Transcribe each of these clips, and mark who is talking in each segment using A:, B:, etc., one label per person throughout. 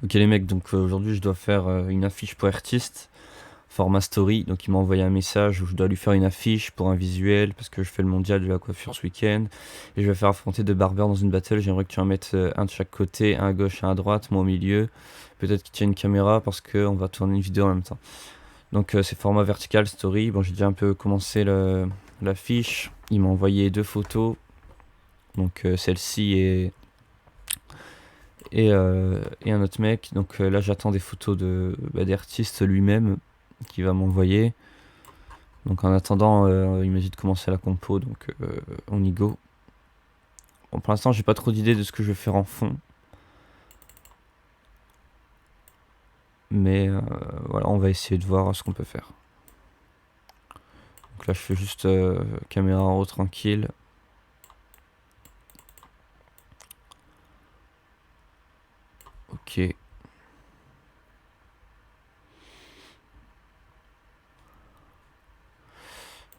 A: Ok les mecs, donc aujourd'hui je dois faire une affiche pour artiste, format story, donc il m'a envoyé un message où je dois lui faire une affiche pour un visuel, parce que je fais le mondial de la coiffure ce week-end, et je vais faire affronter deux barbeurs dans une battle, j'aimerais que tu en mettes un de chaque côté, un à gauche, un à droite, moi au milieu, peut-être qu'il tient une caméra parce qu'on va tourner une vidéo en même temps. Donc c'est format vertical story, bon j'ai déjà un peu commencé l'affiche, il m'a envoyé deux photos, donc celle-ci et un autre mec. Donc là, j'attends des photos d'artistes lui-même qui va m'envoyer. Donc en attendant, il m'a dit de commencer la compo, donc on y go. Bon, pour l'instant, j'ai pas trop d'idées de ce que je vais faire en fond. Mais voilà, on va essayer de voir ce qu'on peut faire. Donc là, je fais juste caméra en haut tranquille. Ok.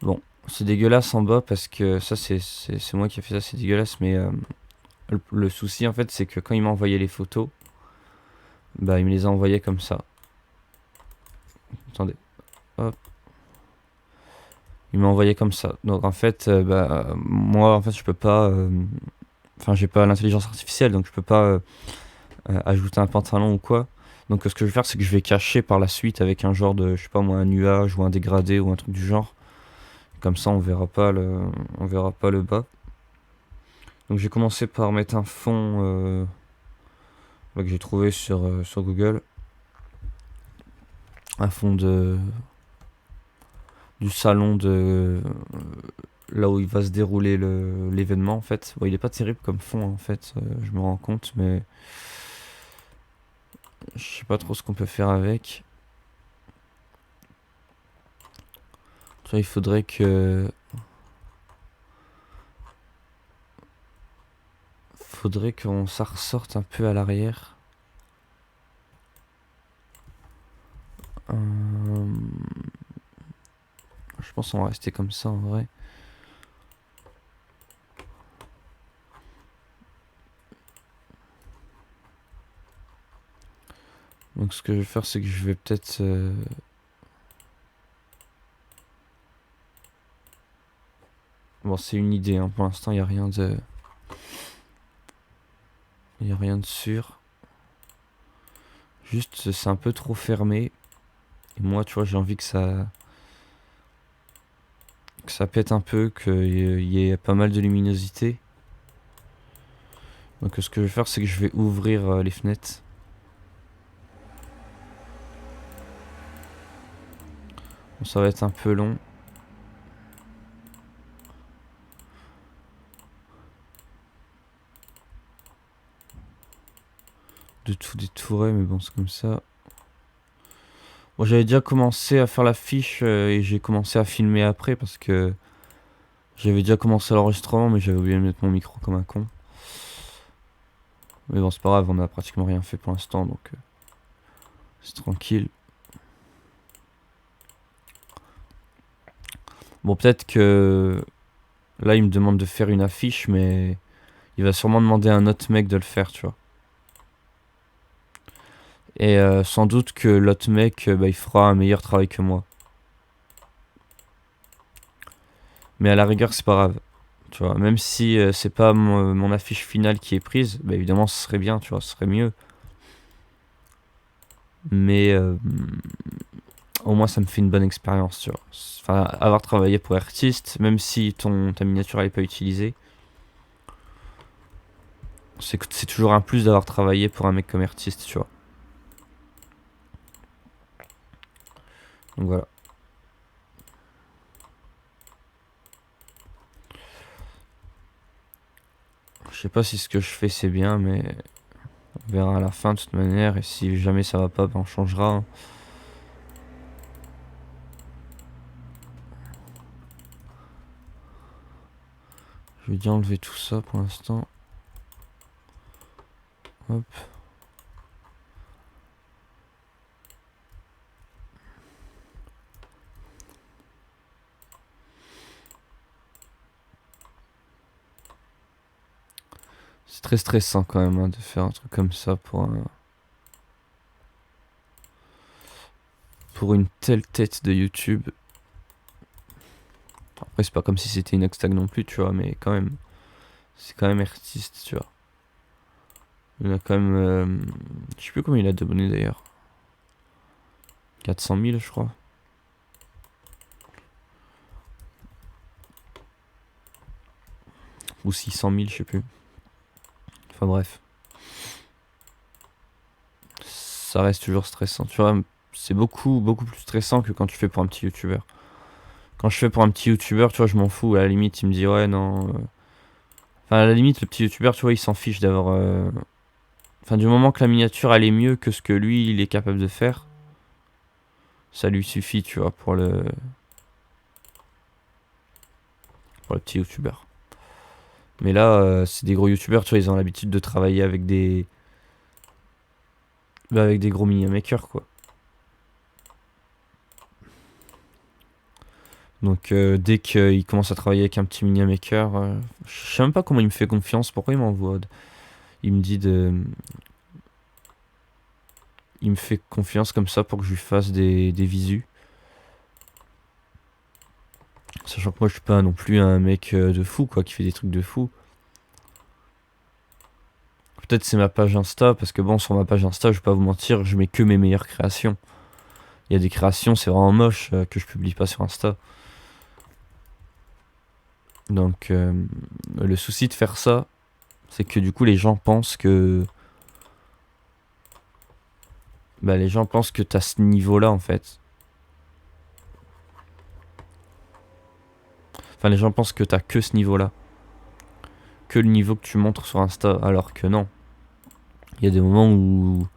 A: Bon, c'est dégueulasse en bas parce que ça, c'est moi qui ai fait ça, c'est dégueulasse. Mais le souci, en fait, c'est que quand il m'a envoyé les photos, bah, il me les a envoyées comme ça. Attendez. Hop. Il m'a envoyé comme ça. Donc en fait, bah, moi, en fait, je peux pas. Enfin, j'ai pas l'intelligence artificielle, donc je peux pas ajouter un pantalon ou quoi. Donc ce que je vais faire, c'est que je vais cacher par la suite avec un genre de, je sais pas moi, un nuage ou un dégradé ou un truc du genre. Comme ça, on verra pas le bas. Donc j'ai commencé par mettre un fond que j'ai trouvé sur Google, un fond du salon de là où il va se dérouler l'événement en fait. Bon, il est pas terrible comme fond en fait, je me rends compte, mais je sais pas trop ce qu'on peut faire avec. Tu vois, il faudrait qu'on ça ressorte un peu à l'arrière. Euh, je pense qu'on va rester comme ça en vrai. Donc ce que je vais faire, c'est que je vais peut-être bon, c'est une idée, hein. Pour l'instant, il y a rien de sûr. Juste, c'est un peu trop fermé. Et moi, tu vois, j'ai envie que ça pète un peu, qu'il y ait pas mal de luminosité. Donc ce que je vais faire, c'est que je vais ouvrir les fenêtres. Bon, ça va être un peu long. De tout détourer, mais bon, c'est comme ça. Bon, j'avais déjà commencé à faire l'affiche et j'ai commencé à filmer après parce que j'avais déjà commencé l'enregistrement, mais j'avais oublié de mettre mon micro comme un con. Mais bon, c'est pas grave, on a pratiquement rien fait pour l'instant, donc c'est tranquille. Bon, peut-être que là, il me demande de faire une affiche, mais il va sûrement demander à un autre mec de le faire, tu vois. Et sans doute que l'autre mec, bah, il fera un meilleur travail que moi. Mais à la rigueur, c'est pas grave. Tu vois, même si c'est pas mon affiche finale qui est prise, bah évidemment, ce serait bien, tu vois, ce serait mieux. Mais au moins, ça me fait une bonne expérience, tu vois. Enfin, avoir travaillé pour artiste, même si ta miniature n'est pas utilisée, c'est toujours un plus d'avoir travaillé pour un mec comme artiste, tu vois. Donc voilà. Je sais pas si ce que je fais c'est bien, mais on verra à la fin de toute manière. Et si jamais ça va pas, ben on changera, hein. Je vais déjà enlever tout ça pour l'instant. Hop. C'est très stressant quand même hein, de faire un truc comme ça pour un. pour une telle tête de YouTube. Après, c'est pas comme si c'était une Hextag non plus, tu vois, mais quand même. C'est quand même artiste, tu vois. Il a quand même. Je sais plus combien il a d'abonnés d'ailleurs. 400 000, je crois. Ou 600 000, je sais plus. Enfin bref. Ça reste toujours stressant. Tu vois, c'est beaucoup plus stressant que quand tu fais pour un petit youtubeur. Quand je fais pour un petit youtubeur, tu vois, je m'en fous. À la limite, il me dit ouais, non. Enfin, à la limite, le petit youtubeur, tu vois, il s'en fiche d'avoir. Enfin, du moment que la miniature, elle est mieux que ce que lui, il est capable de faire, ça lui suffit, tu vois, pour le petit youtubeur. Mais là, c'est des gros youtubeurs, tu vois, ils ont l'habitude de travailler avec avec des gros mini-makers, quoi. Donc, dès qu'il commence à travailler avec un petit mini-maker, je sais même pas comment il me fait confiance, pourquoi il m'envoie. Il me dit de. Il me fait confiance comme ça pour que je lui fasse des visus. Sachant que moi, je suis pas non plus un mec de fou, quoi, qui fait des trucs de fou. Peut-être c'est ma page Insta, parce que bon, sur ma page Insta, je vais pas vous mentir, je mets que mes meilleures créations. Il y a des créations, c'est vraiment moche, que je publie pas sur Insta. Donc, le souci de faire ça, c'est que du coup, les gens pensent que. Bah, les gens pensent que t'as ce niveau-là, en fait. Enfin, les gens pensent que t'as que ce niveau-là. Que le niveau que tu montres sur Insta, alors que non. Il y a des moments où.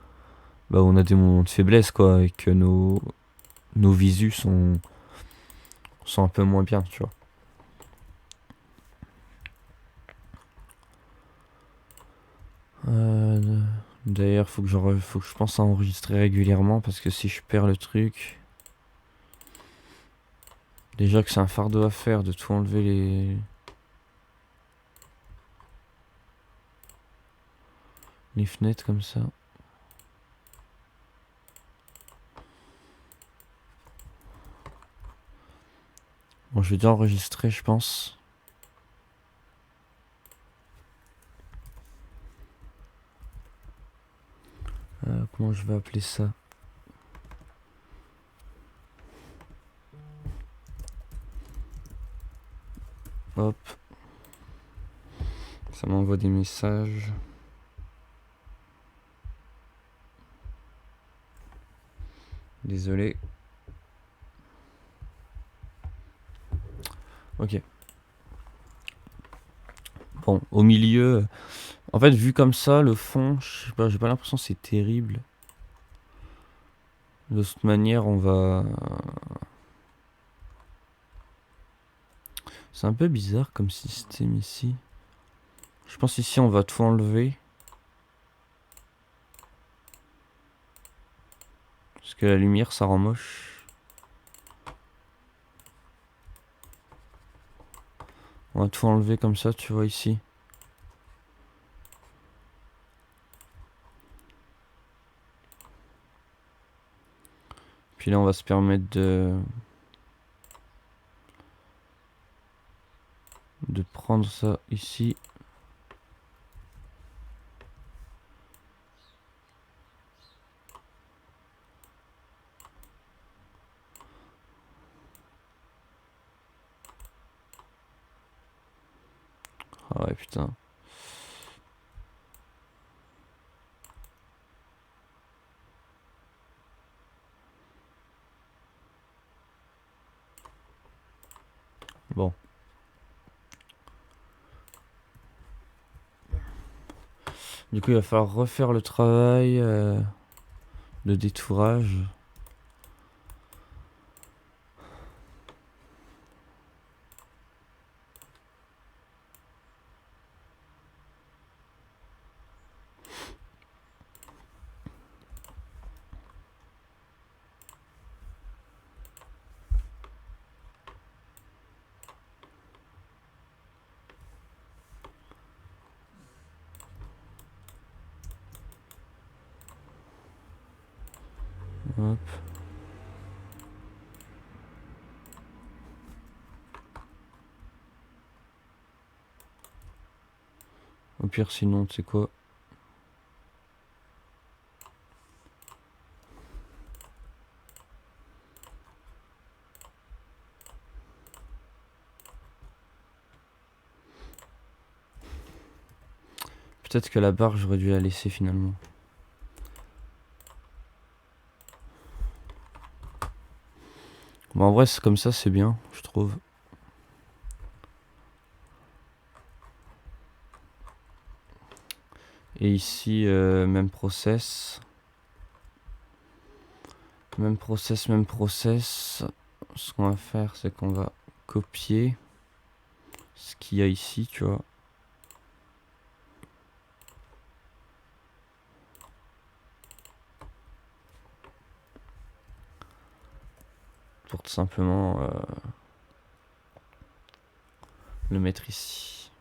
A: Bah, on a des moments de faiblesse, quoi, et que nos visus sont un peu moins bien, tu vois. D'ailleurs, faut que je pense à enregistrer régulièrement parce que si je perds le truc. Déjà que c'est un fardeau à faire de tout enlever les fenêtres comme ça. Bon, je vais déjà enregistrer, je pense. Comment je vais appeler ça? Hop. Ça m'envoie des messages. Désolé. Ok. Bon, au milieu. En fait, vu comme ça, le fond, je sais pas, j'ai pas l'impression que c'est terrible. De toute manière, on va. C'est un peu bizarre comme système ici. Je pense ici, on va tout enlever. Parce que la lumière, ça rend moche. On va tout enlever comme ça, tu vois ici. Puis là, on va se permettre de prendre ça ici. Ah ouais, putain. Bon. Du coup, il va falloir refaire le travail de détourage. Hop. pire, sinon, tu sais quoi? Peut-être que la barre, j'aurais dû la laisser finalement. Bon, en vrai, c'est comme ça, c'est bien, je trouve. Et ici, même process. Même process, même process. Ce qu'on va faire, c'est qu'on va copier ce qu'il y a ici, tu vois. Pour tout simplement le mettre ici.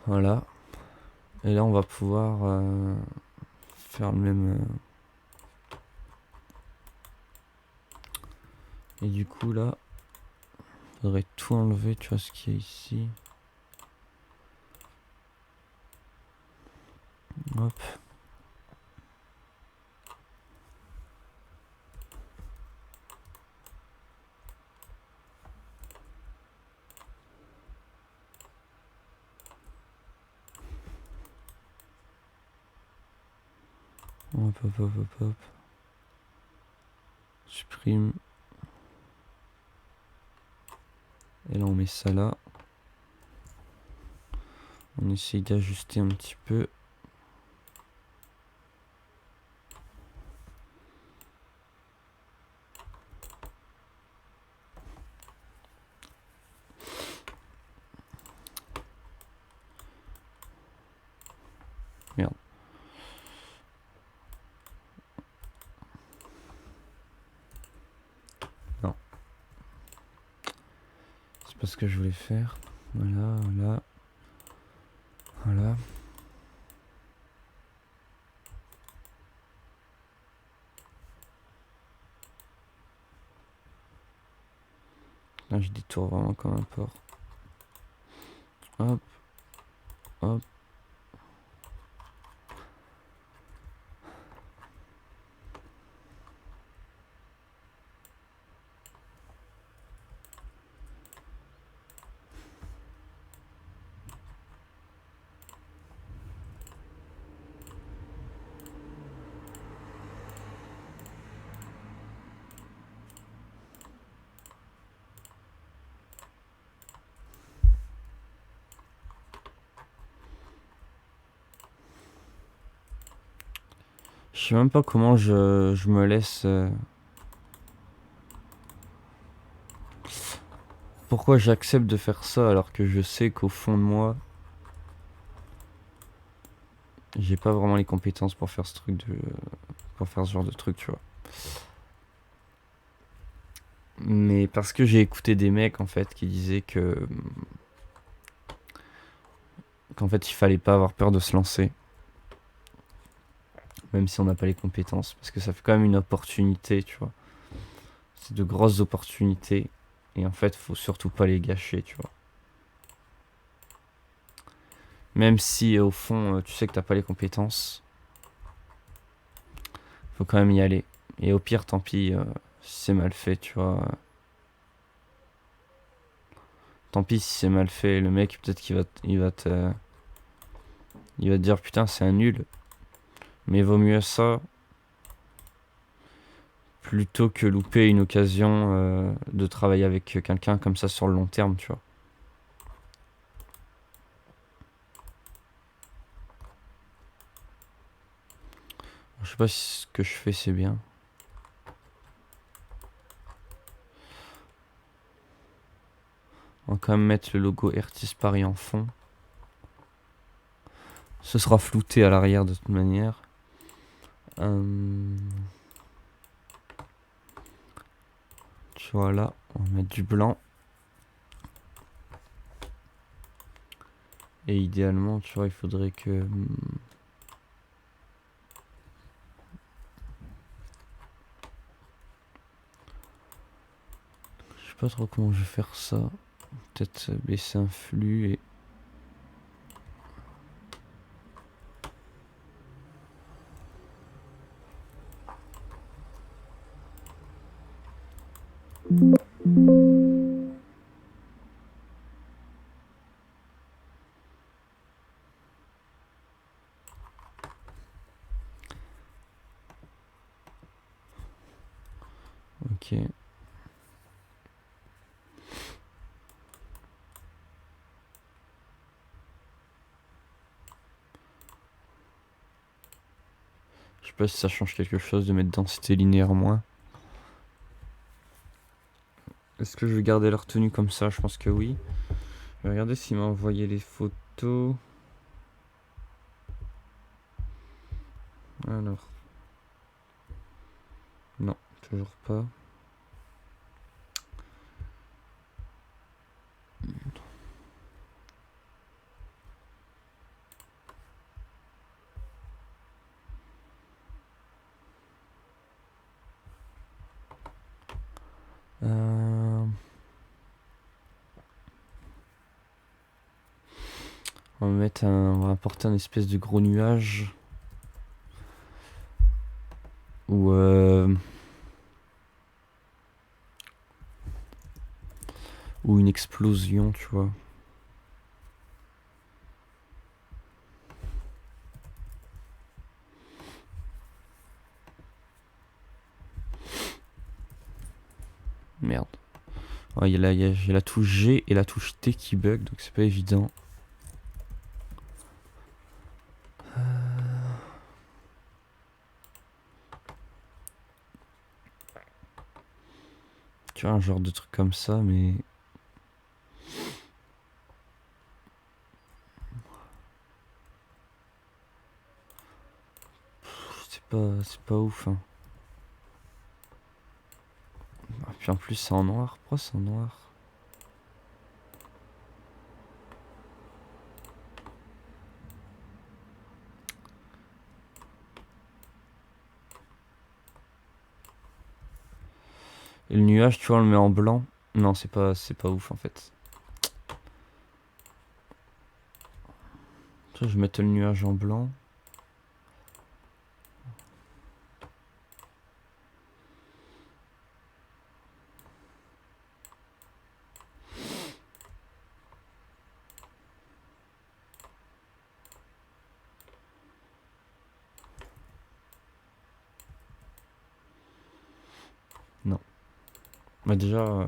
A: Voilà. Et là, on va pouvoir faire le même... Et du coup, là, faudrait tout enlever, tu vois, ce qu'il y a ici. Hop. Hop, hop, hop, hop, hop. Supprime. Et là, on met ça là. On essaye d'ajuster un petit peu. Merde. Non. C'est pas ce que je voulais faire. Voilà, voilà. Voilà. Là, je détourne vraiment comme un porc. Hop. Hop. Je sais même pas comment je me laisse... Pourquoi j'accepte de faire ça alors que je sais qu'au fond de moi, j'ai pas vraiment les compétences pour faire ce truc de... pour faire ce genre de truc, tu vois. Mais parce que j'ai écouté des mecs en fait qui disaient que qu'en fait il fallait pas avoir peur de se lancer, même si on n'a pas les compétences, parce que ça fait quand même une opportunité, tu vois. C'est de grosses opportunités et en fait faut surtout pas les gâcher, tu vois. Même si au fond tu sais que t'as pas les compétences, faut quand même y aller. Et au pire tant pis si c'est mal fait, tu vois. Tant pis si c'est mal fait, le mec peut-être qu'il va il va te dire putain c'est un nul. Mais vaut mieux ça plutôt que louper une occasion de travailler avec quelqu'un comme ça sur le long terme, tu vois. Je sais pas si ce que je fais c'est bien. On va quand même mettre le logo Artis Paris en fond. Ce sera flouté à l'arrière de toute manière. Tu vois là, on va mettre du blanc. Et idéalement, tu vois, il faudrait que... Je sais pas trop comment je vais faire ça. Peut-être baisser un flux et Ok. Je sais pas si ça change quelque chose de mettre densité linéaire moins. Est-ce que je vais garder leur tenue comme ça? Je pense que oui. Je vais regarder s'il m'a envoyé les photos. Alors. Non, toujours pas. On va apporter un espèce de gros nuage. Ou ou une explosion, tu vois. Merde. Ouais, il y a la touche G et la touche T qui bug, donc c'est pas évident. Tu vois, un genre de truc comme ça, mais... C'est pas ouf, hein. Ah, puis en plus, c'est en noir. Pourquoi c'est en noir? Et le nuage, tu vois, on le met en blanc. Non, c'est pas ouf, en fait. Tu vois, je vais mettre le nuage en blanc. Non. Bah déjà...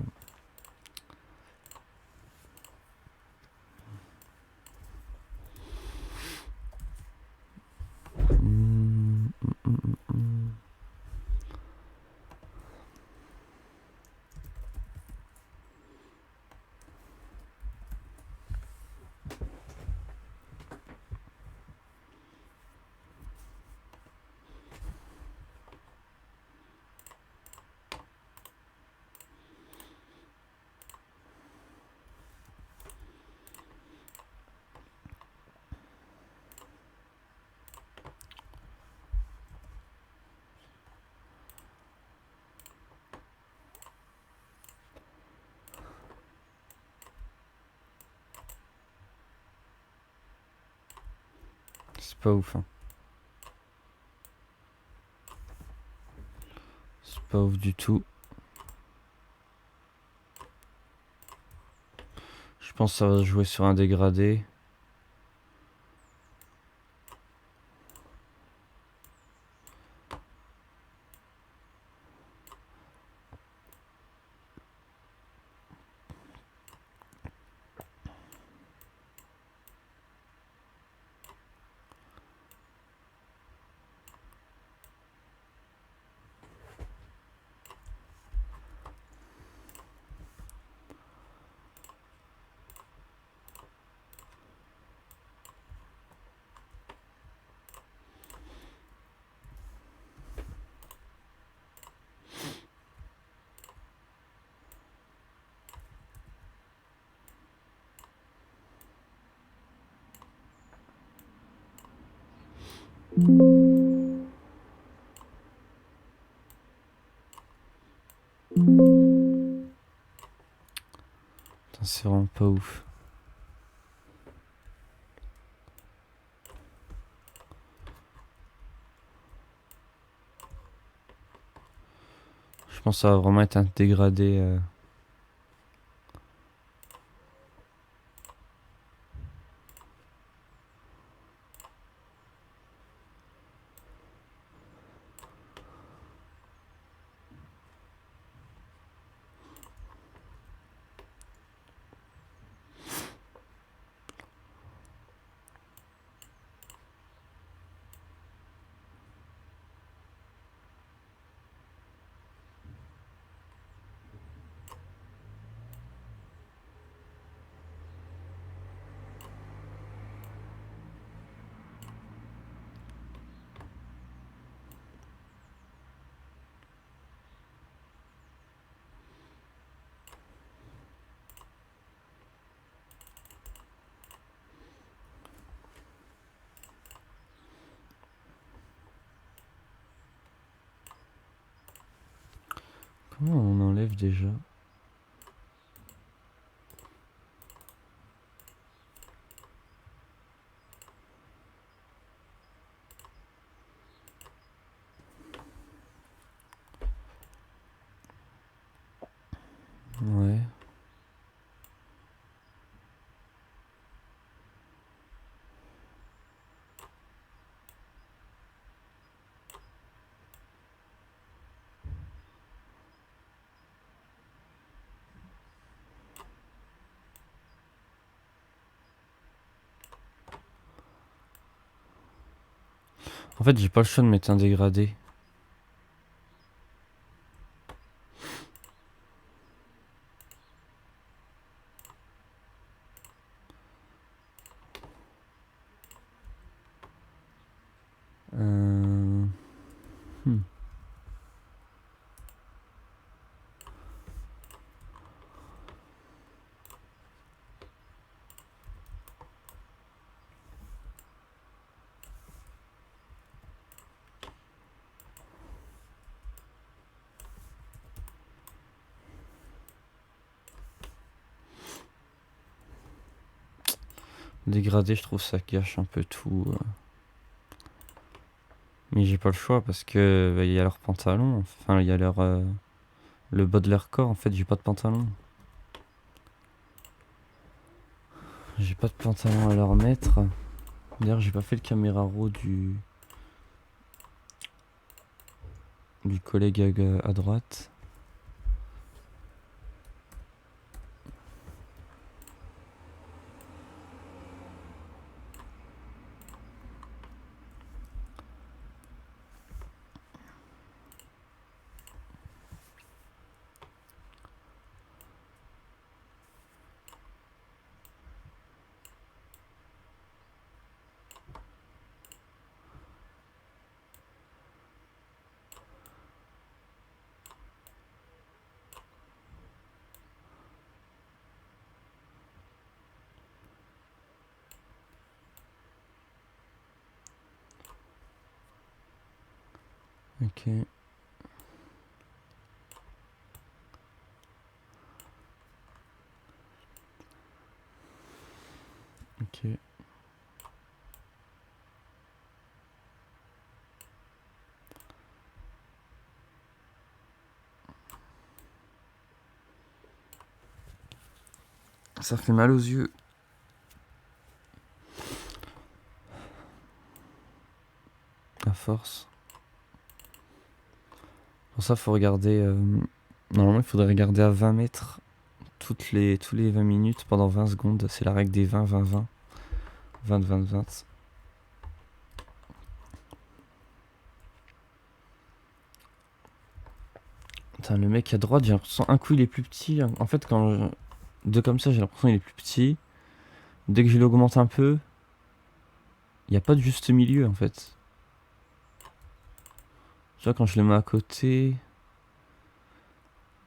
A: C'est pas ouf, hein. C'est pas ouf du tout. Je pense que ça va se jouer sur un dégradé. Putain, c'est vraiment pas ouf. Je pense que ça va vraiment être un dégradé. Comment on enlève déjà? Ouais. En fait, j'ai pas le choix de mettre un dégradé. Euh... hmm. Dégradé, je trouve ça gâche un peu tout. Mais j'ai pas le choix parce que bah, il y a leur pantalon. Enfin, il y a leur le bas de leur corps. En fait, j'ai pas de pantalon. J'ai pas de pantalon à leur mettre. D'ailleurs, j'ai pas fait le caméra raw du collègue à droite. Ok. Ok. Ça fait mal aux yeux. À force. Pour ça, faut regarder. Normalement, il faudrait regarder à 20 mètres tous les 20 minutes pendant 20 secondes. C'est la règle des 20-20-20. 20-20-20. Putain, le mec à droite, j'ai l'impression un coup il est plus petit. En fait, deux comme ça, j'ai l'impression qu'il est plus petit. Dès que je l'augmente un peu, il n'y a pas de juste milieu en fait. Tu vois, quand je le mets à côté.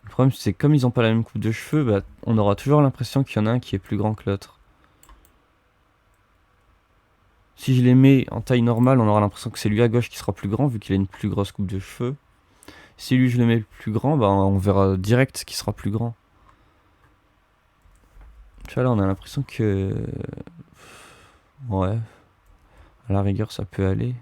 A: Le problème, c'est que comme ils ont pas la même coupe de cheveux, bah, on aura toujours l'impression qu'il y en a un qui est plus grand que l'autre. Si je les mets en taille normale, on aura l'impression que c'est lui à gauche qui sera plus grand vu qu'il a une plus grosse coupe de cheveux. Si lui je le mets plus grand, bah, on verra direct qu'il sera plus grand. Tu vois, là on a l'impression que. Ouais, à la rigueur ça peut aller.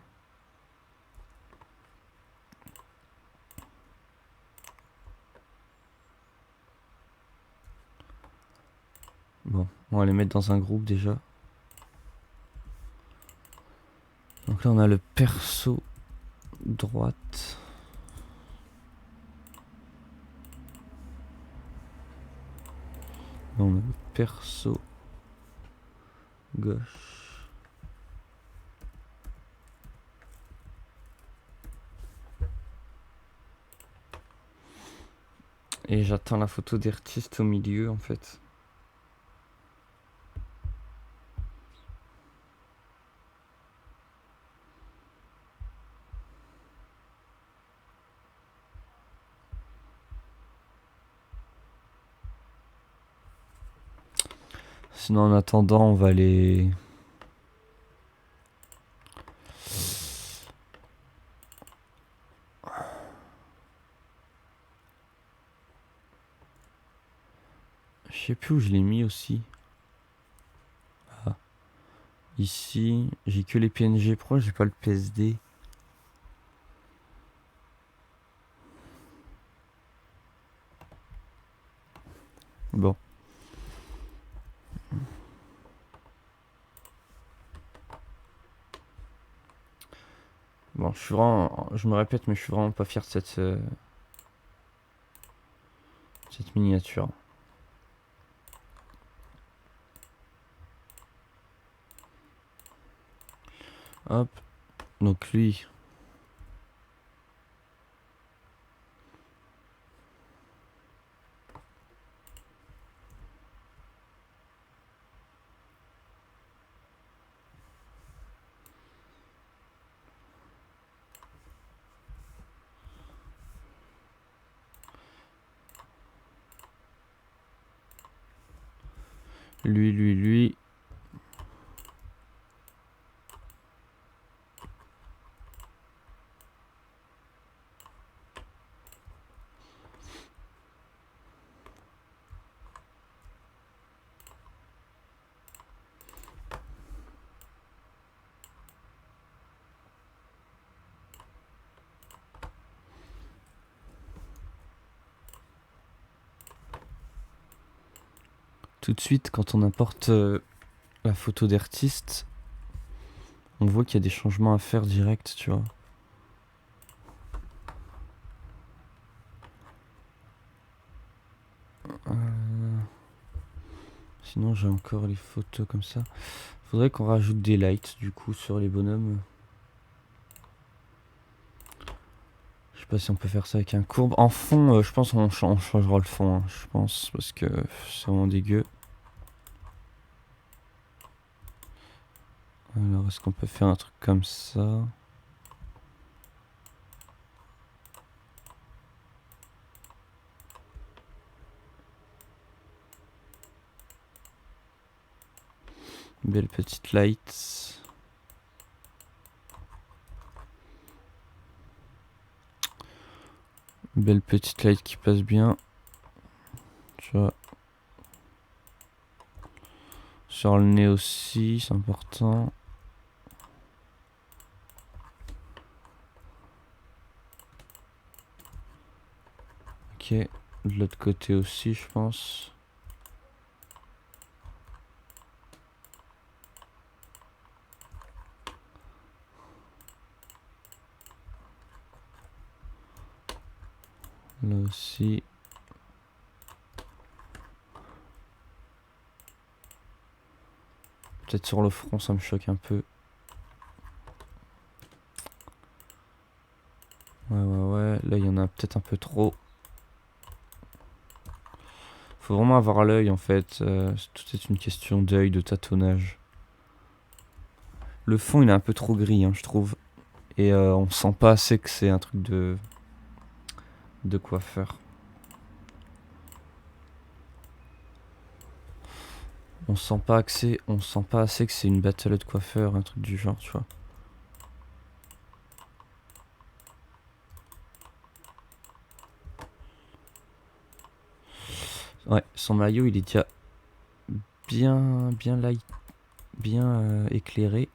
A: On va les mettre dans un groupe déjà. Donc là on a le perso droite. Là, on a le perso gauche. Et j'attends la photo d'artiste au milieu en fait. Sinon en attendant on va les... Je sais plus où je l'ai mis aussi. Ah. Ici, j'ai que les PNG. Pourquoi j'ai pas le PSD? Bon. Bon, je suis vraiment... Je me répète, mais je suis vraiment pas fier de cette miniature. Hop. Donc lui... Lui. Tout de suite, quand on importe la photo d'artiste, on voit qu'il y a des changements à faire direct, tu vois. Sinon, j'ai encore les photos comme ça. Faudrait qu'on rajoute des lights, du coup, sur les bonhommes. Je sais pas si on peut faire ça avec un courbe. En fond, je pense qu'on changera le fond, hein, je pense, parce que c'est vraiment dégueu. Alors, est-ce qu'on peut faire un truc comme ça? Belle petite light. Belle petite light qui passe bien. Tu vois. Sur le nez aussi, c'est important. Ok. De l'autre côté aussi, je pense. Là aussi. Peut-être sur le front, ça me choque un peu. Ouais. Là, il y en a peut-être un peu trop. Faut vraiment avoir l'œil, en fait. Tout est une question d'œil, de tâtonnage. Le fond, il est un peu trop gris, hein, je trouve. Et on sent pas assez que c'est un truc de coiffeur. On sent pas assez que c'est une battle de coiffeur, un truc du genre, tu vois. Ouais, son maillot, il est déjà bien light, bien éclairé.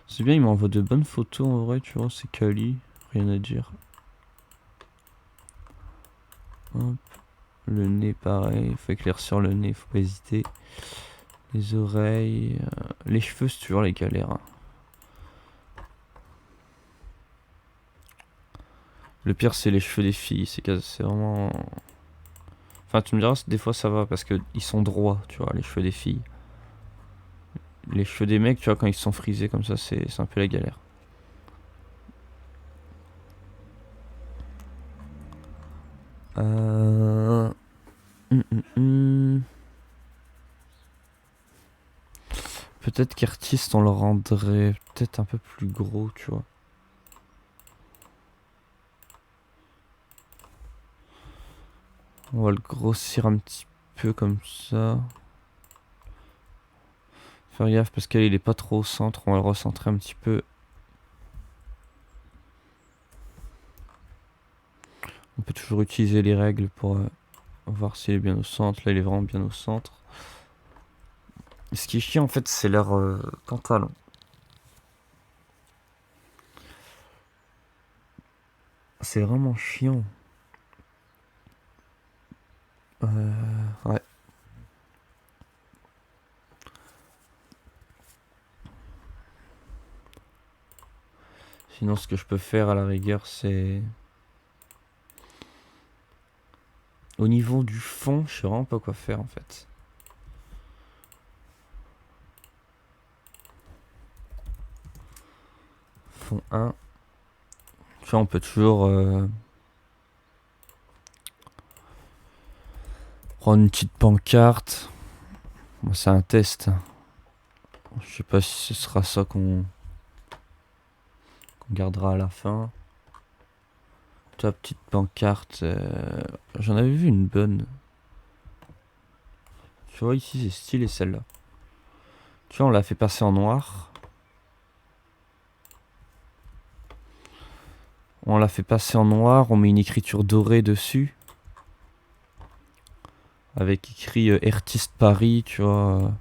A: C'est bien, il m'envoie de bonnes photos en vrai, tu vois, c'est quali, rien à dire. Hop. Le nez, pareil. Il faut éclaircir le nez, faut pas hésiter. Les oreilles. Les cheveux, c'est toujours les galères. Hein. Le pire, c'est les cheveux des filles. C'est vraiment. Enfin, tu me diras, des fois ça va parce que ils sont droits, tu vois, les cheveux des filles. Les cheveux des mecs, tu vois, quand ils sont frisés comme ça, c'est un peu la galère. Peut-être qu'artiste, on le rendrait peut-être un peu plus gros, tu vois. On va le grossir un petit peu comme ça. Faire gaffe parce qu'elle il est pas trop au centre, on va le recentrer un petit peu. On peut toujours utiliser les règles pour voir s'il est bien au centre. Là il est vraiment bien au centre. Et ce qui est chiant en fait c'est leur pantalon. C'est vraiment chiant. Ouais. Sinon ce que je peux faire à la rigueur c'est... Au niveau du fond, je sais vraiment pas quoi faire en fait. Fond 1. Tu vois, on peut toujours prendre une petite pancarte. Bon, c'est un test. Je sais pas si ce sera ça qu'on gardera à la fin. Ta petite pancarte. J'en avais vu une bonne. Tu vois, ici c'est stylé celle-là. Tu vois, on l'a fait passer en noir. On l'a fait passer en noir. On met une écriture dorée dessus. Avec écrit Artiste Paris, tu vois.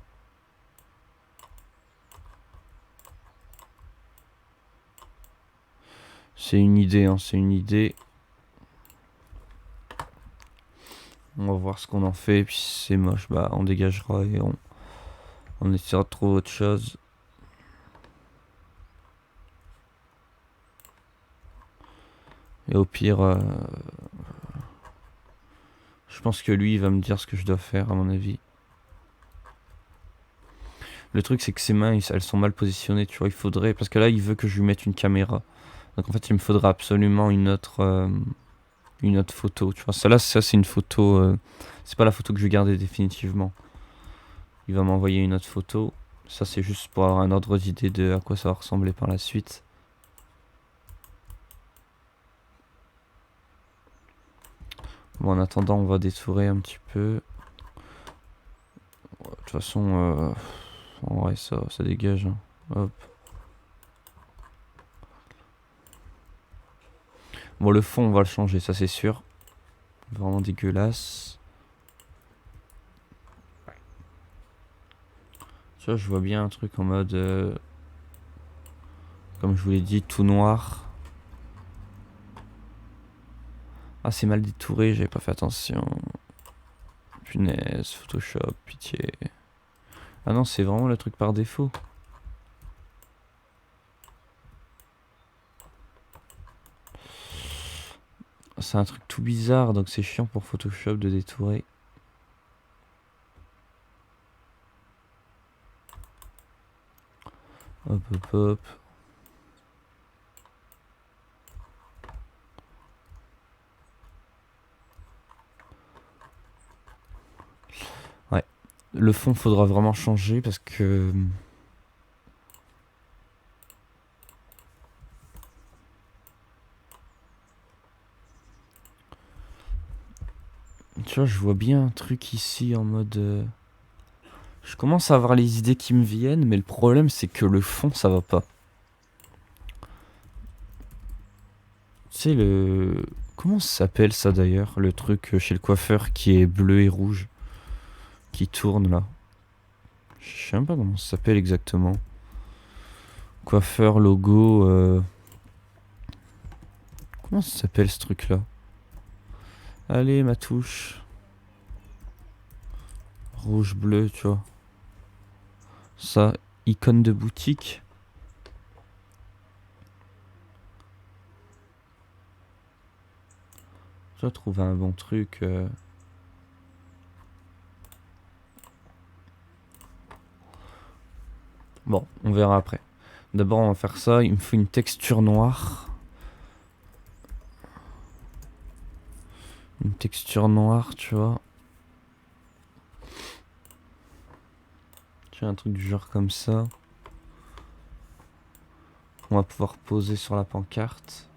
A: C'est une idée, hein, c'est une idée. On va voir ce qu'on en fait. Et puis si c'est moche, bah on dégagera et on essaiera de trouver autre chose. Et au pire, je pense que lui il va me dire ce que je dois faire à mon avis. Le truc c'est que ses mains elles sont mal positionnées, tu vois, il faudrait... Parce que là il veut que je lui mette une caméra. Donc en fait il me faudra absolument une autre photo, tu vois. Ça c'est une photo... c'est pas la photo que je vais garder définitivement. Il va m'envoyer une autre photo. Ça c'est juste pour avoir un ordre d'idée de à quoi ça va ressembler par la suite. Bon, en attendant on va détourer un petit peu. De toute façon... ouais ça dégage. Hein. Hop. Bon, le fond, on va le changer, ça c'est sûr. Vraiment dégueulasse. Tu vois, je vois bien un truc en mode... comme je vous l'ai dit, tout noir. Ah, c'est mal détouré, j'avais pas fait attention. Punaise, Photoshop, pitié. Ah non, c'est vraiment le truc par défaut. C'est un truc tout bizarre, donc c'est chiant pour Photoshop de détourer. Hop, hop, hop. Ouais. Le fond, faudra vraiment changer parce que... Tu vois, je vois bien un truc ici en mode... Je commence à avoir les idées qui me viennent, mais le problème c'est que le fond, ça va pas. Tu sais, le... Comment ça s'appelle ça d'ailleurs? Le truc chez le coiffeur qui est bleu et rouge. Qui tourne là. Je sais même pas comment ça s'appelle exactement. Coiffeur, logo... Comment ça s'appelle ce truc là? Allez, ma touche. rouge, bleu, tu vois. Ça, icône de boutique. Je dois trouver un bon truc. Bon, on verra après. D'abord, on va faire ça. Il me faut une texture noire. Une texture noire, tu vois. Tu as un truc du genre comme ça. On va pouvoir poser sur la pancarte.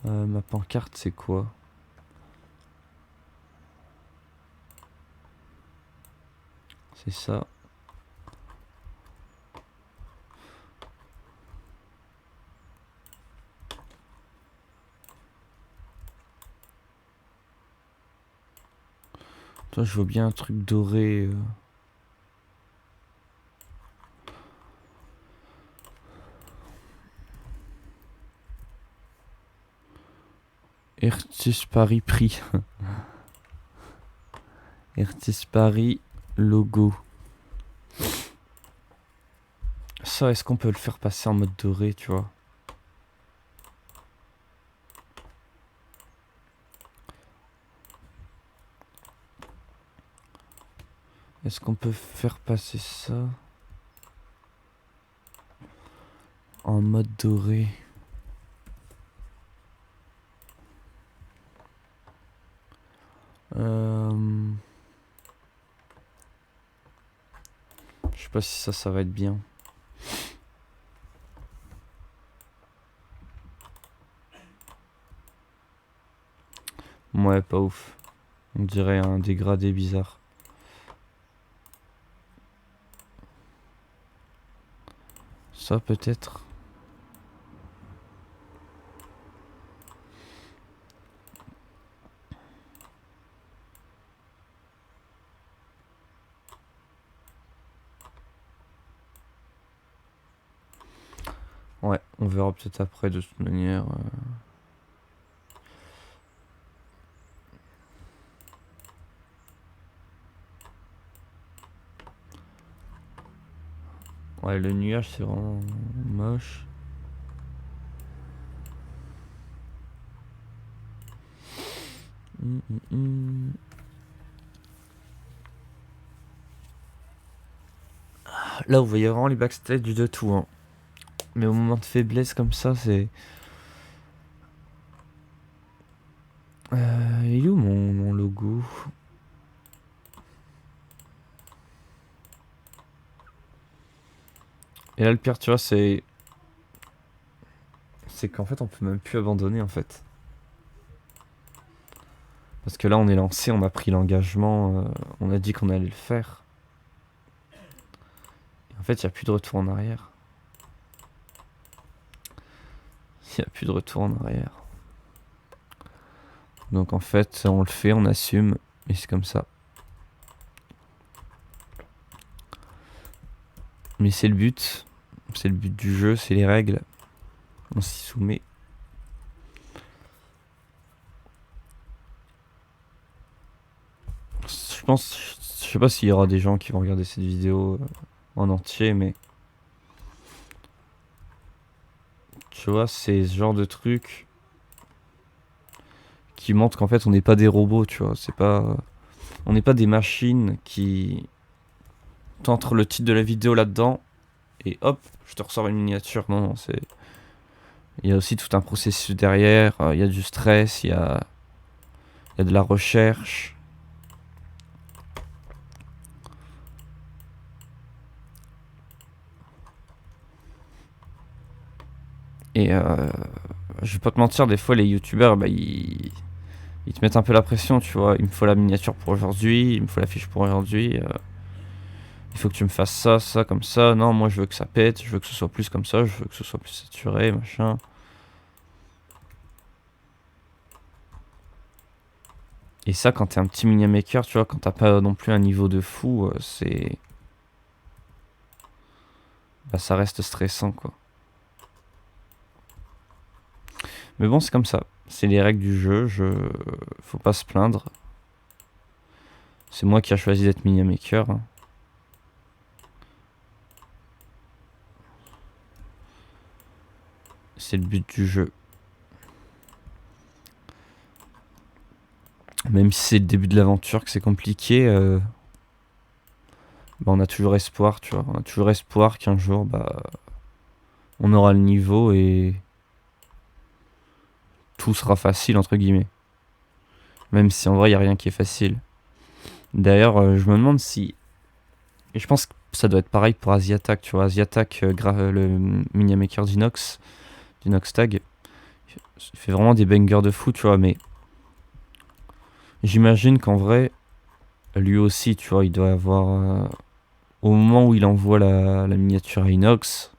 A: Ma pancarte, c'est quoi? C'est ça. Toi, je vois bien un truc doré. Artis Paris prix. Artis Paris logo. Ça, est-ce qu'on peut le faire passer en mode doré, tu vois? Est-ce qu'on peut faire passer ça en mode doré? Je sais pas si ça va être bien. Ouais, pas ouf. On dirait un dégradé bizarre. Ça peut-être. Ouais, on verra peut-être après de toute manière. Ouais, le nuage c'est vraiment moche. Là, vous voyez vraiment les backstage de tout. Hein. Mais au moment de faiblesse comme ça, c'est... Il est où mon logo? Et là, le pire, tu vois, c'est... C'est qu'en fait, on peut même plus abandonner, en fait. Parce que là, on est lancé, on a pris l'engagement, on a dit qu'on allait le faire. Et en fait, il n'y a plus de retour en arrière. Il n'y a plus de retour en arrière. Donc en fait, on le fait, on assume, et c'est comme ça. Mais c'est le but. C'est le but du jeu, c'est les règles. On s'y soumet. Je pense, je sais pas s'il y aura des gens qui vont regarder cette vidéo en entier, mais tu vois, c'est ce genre de truc qui montre qu'en fait, on n'est pas des robots, tu vois. C'est pas, on n'est pas des machines qui t'entrent le titre de la vidéo là-dedans et hop, je te ressors une miniature. Non, non, c'est, il y a aussi tout un processus derrière. Il y a du stress, il y a de la recherche. Et je vais pas te mentir, des fois les youtubeurs, bah, ils te mettent un peu la pression, tu vois. Il me faut la miniature pour aujourd'hui, il me faut la fiche pour aujourd'hui. Il faut que tu me fasses ça, ça, comme ça. Non, moi je veux que ça pète, je veux que ce soit plus comme ça, je veux que ce soit plus saturé, machin. Et ça, quand t'es un petit mini maker, tu vois, quand t'as pas non plus un niveau de fou, c'est. Bah, ça reste stressant, quoi. Mais bon, c'est comme ça. C'est les règles du jeu, faut pas se plaindre. C'est moi qui a choisi d'être media maker, hein. C'est le but du jeu. Même si c'est le début de l'aventure, que c'est compliqué, bah, on a toujours espoir, tu vois. On a toujours espoir qu'un jour, bah, on aura le niveau et tout sera facile, entre guillemets. Même si en vrai, il n'y a rien qui est facile. D'ailleurs, je me demande si... Et je pense que ça doit être pareil pour Asiatak, tu vois. Asiatak, le mini maker d'Inox Tag, il fait vraiment des bangers de fou, tu vois. Mais j'imagine qu'en vrai, lui aussi, tu vois, il doit avoir... au moment où il envoie la miniature à Inox,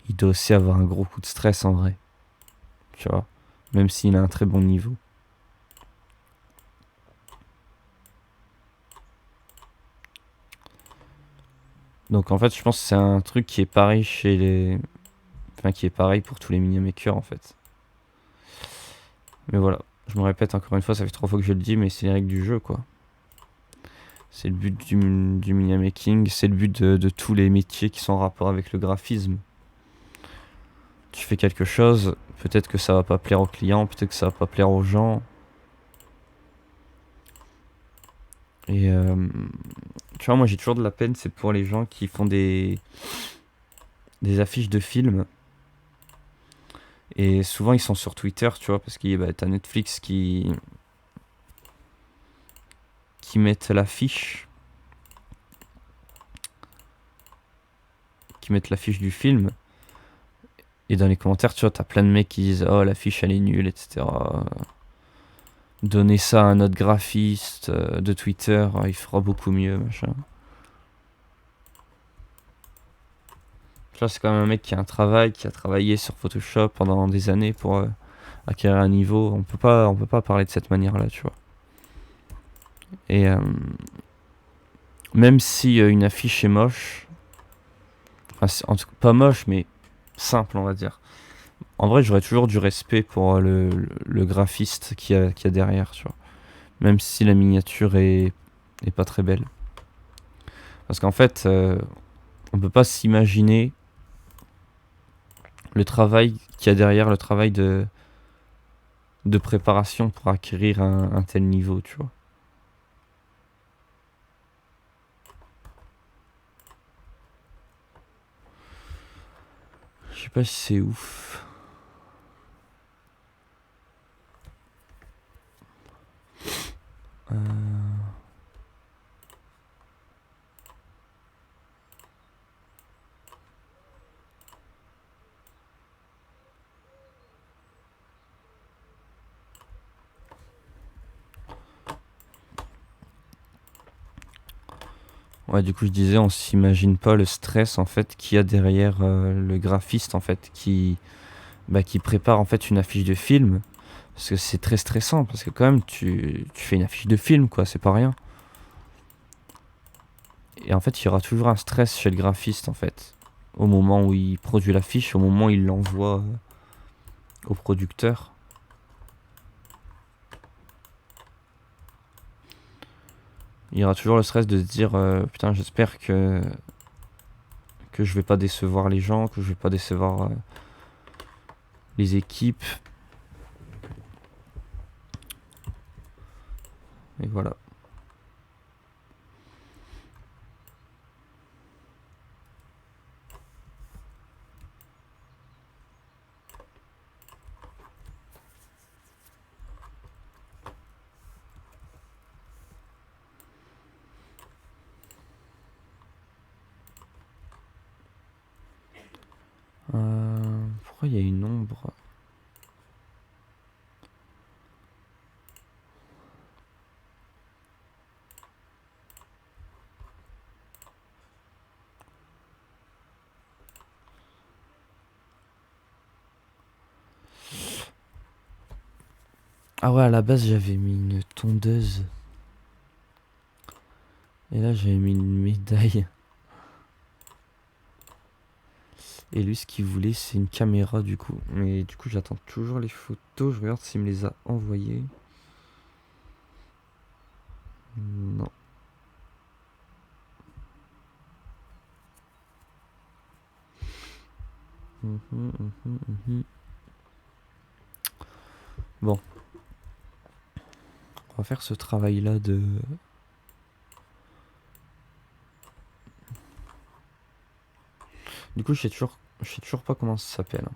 A: il doit aussi avoir un gros coup de stress en vrai. Tu vois. Même s'il a un très bon niveau. Donc en fait, je pense que c'est un truc qui est pareil chez les... Enfin, qui est pareil pour tous les mini makers en fait. Mais voilà. Je me répète encore une fois, ça fait 3 fois que je le dis, mais c'est les règles du jeu, quoi. C'est le but du mini making, c'est le but de tous les métiers qui sont en rapport avec le graphisme. Tu fais quelque chose, peut-être que ça va pas plaire aux clients, peut-être que ça va pas plaire aux gens. Et tu vois, moi j'ai toujours de la peine, c'est pour les gens qui font des affiches de films. Et souvent ils sont sur Twitter, tu vois, parce que bah, t'as Netflix qui mettent l'affiche, qui mettent l'affiche du film. Et dans les commentaires, tu vois, t'as plein de mecs qui disent oh l'affiche elle est nulle, etc. Donnez ça à un autre graphiste de Twitter, il fera beaucoup mieux, machin. Tu vois, c'est quand même un mec qui a un travail, qui a travaillé sur Photoshop pendant des années pour acquérir un niveau. On peut pas parler de cette manière-là, tu vois. Et même si une affiche est moche, enfin, en tout cas pas moche, mais simple, on va dire. En vrai, j'aurais toujours du respect pour le graphiste qui a derrière, tu vois. Même si la miniature est pas très belle. Parce qu'en fait, on peut pas s'imaginer le travail qu'il y a derrière, le travail de préparation pour acquérir un tel niveau, tu vois. Je sais pas si c'est ouf. Euh... Ouais, du coup, je disais, on s'imagine pas le stress en fait qu'il y a derrière le graphiste en fait qui prépare en fait une affiche de film. Parce que c'est très stressant, parce que quand même, tu fais une affiche de film, quoi, c'est pas rien. Et en fait, il y aura toujours un stress chez le graphiste, en fait. Au moment où il produit l'affiche, au moment où il l'envoie au producteur. Il y aura toujours le stress de se dire putain, j'espère que je vais pas décevoir les gens, que je vais pas décevoir les équipes. Et voilà. Pourquoi il y a une ombre? Ah ouais, à la base j'avais mis une tondeuse. Et là j'avais mis une médaille. Et lui ce qu'il voulait c'est une caméra du coup. Mais du coup j'attends toujours les photos. Je regarde s'il me les a envoyées. Non. Bon. On va faire ce travail-là de... Du coup, je sais toujours pas comment ça s'appelle.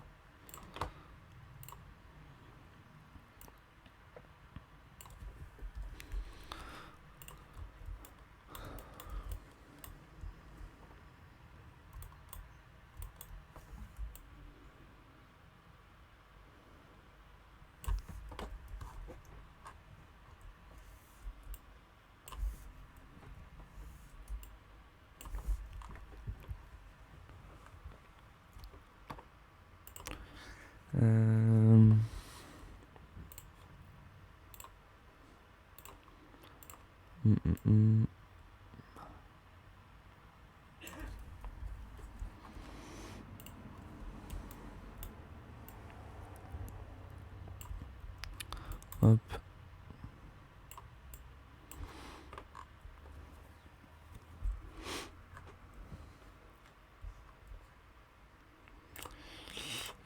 A: Hop.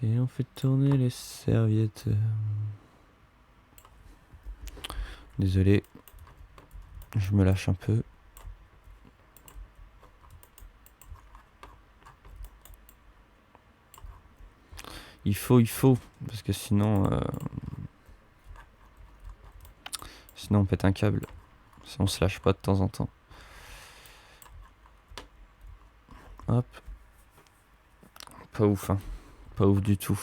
A: Et on fait tourner les serviettes. Désolé. Je me lâche un peu. Il faut. Parce que sinon... Sinon on pète un câble. Si on se lâche pas de temps en temps. Hop. Pas ouf, hein. Pas ouf du tout.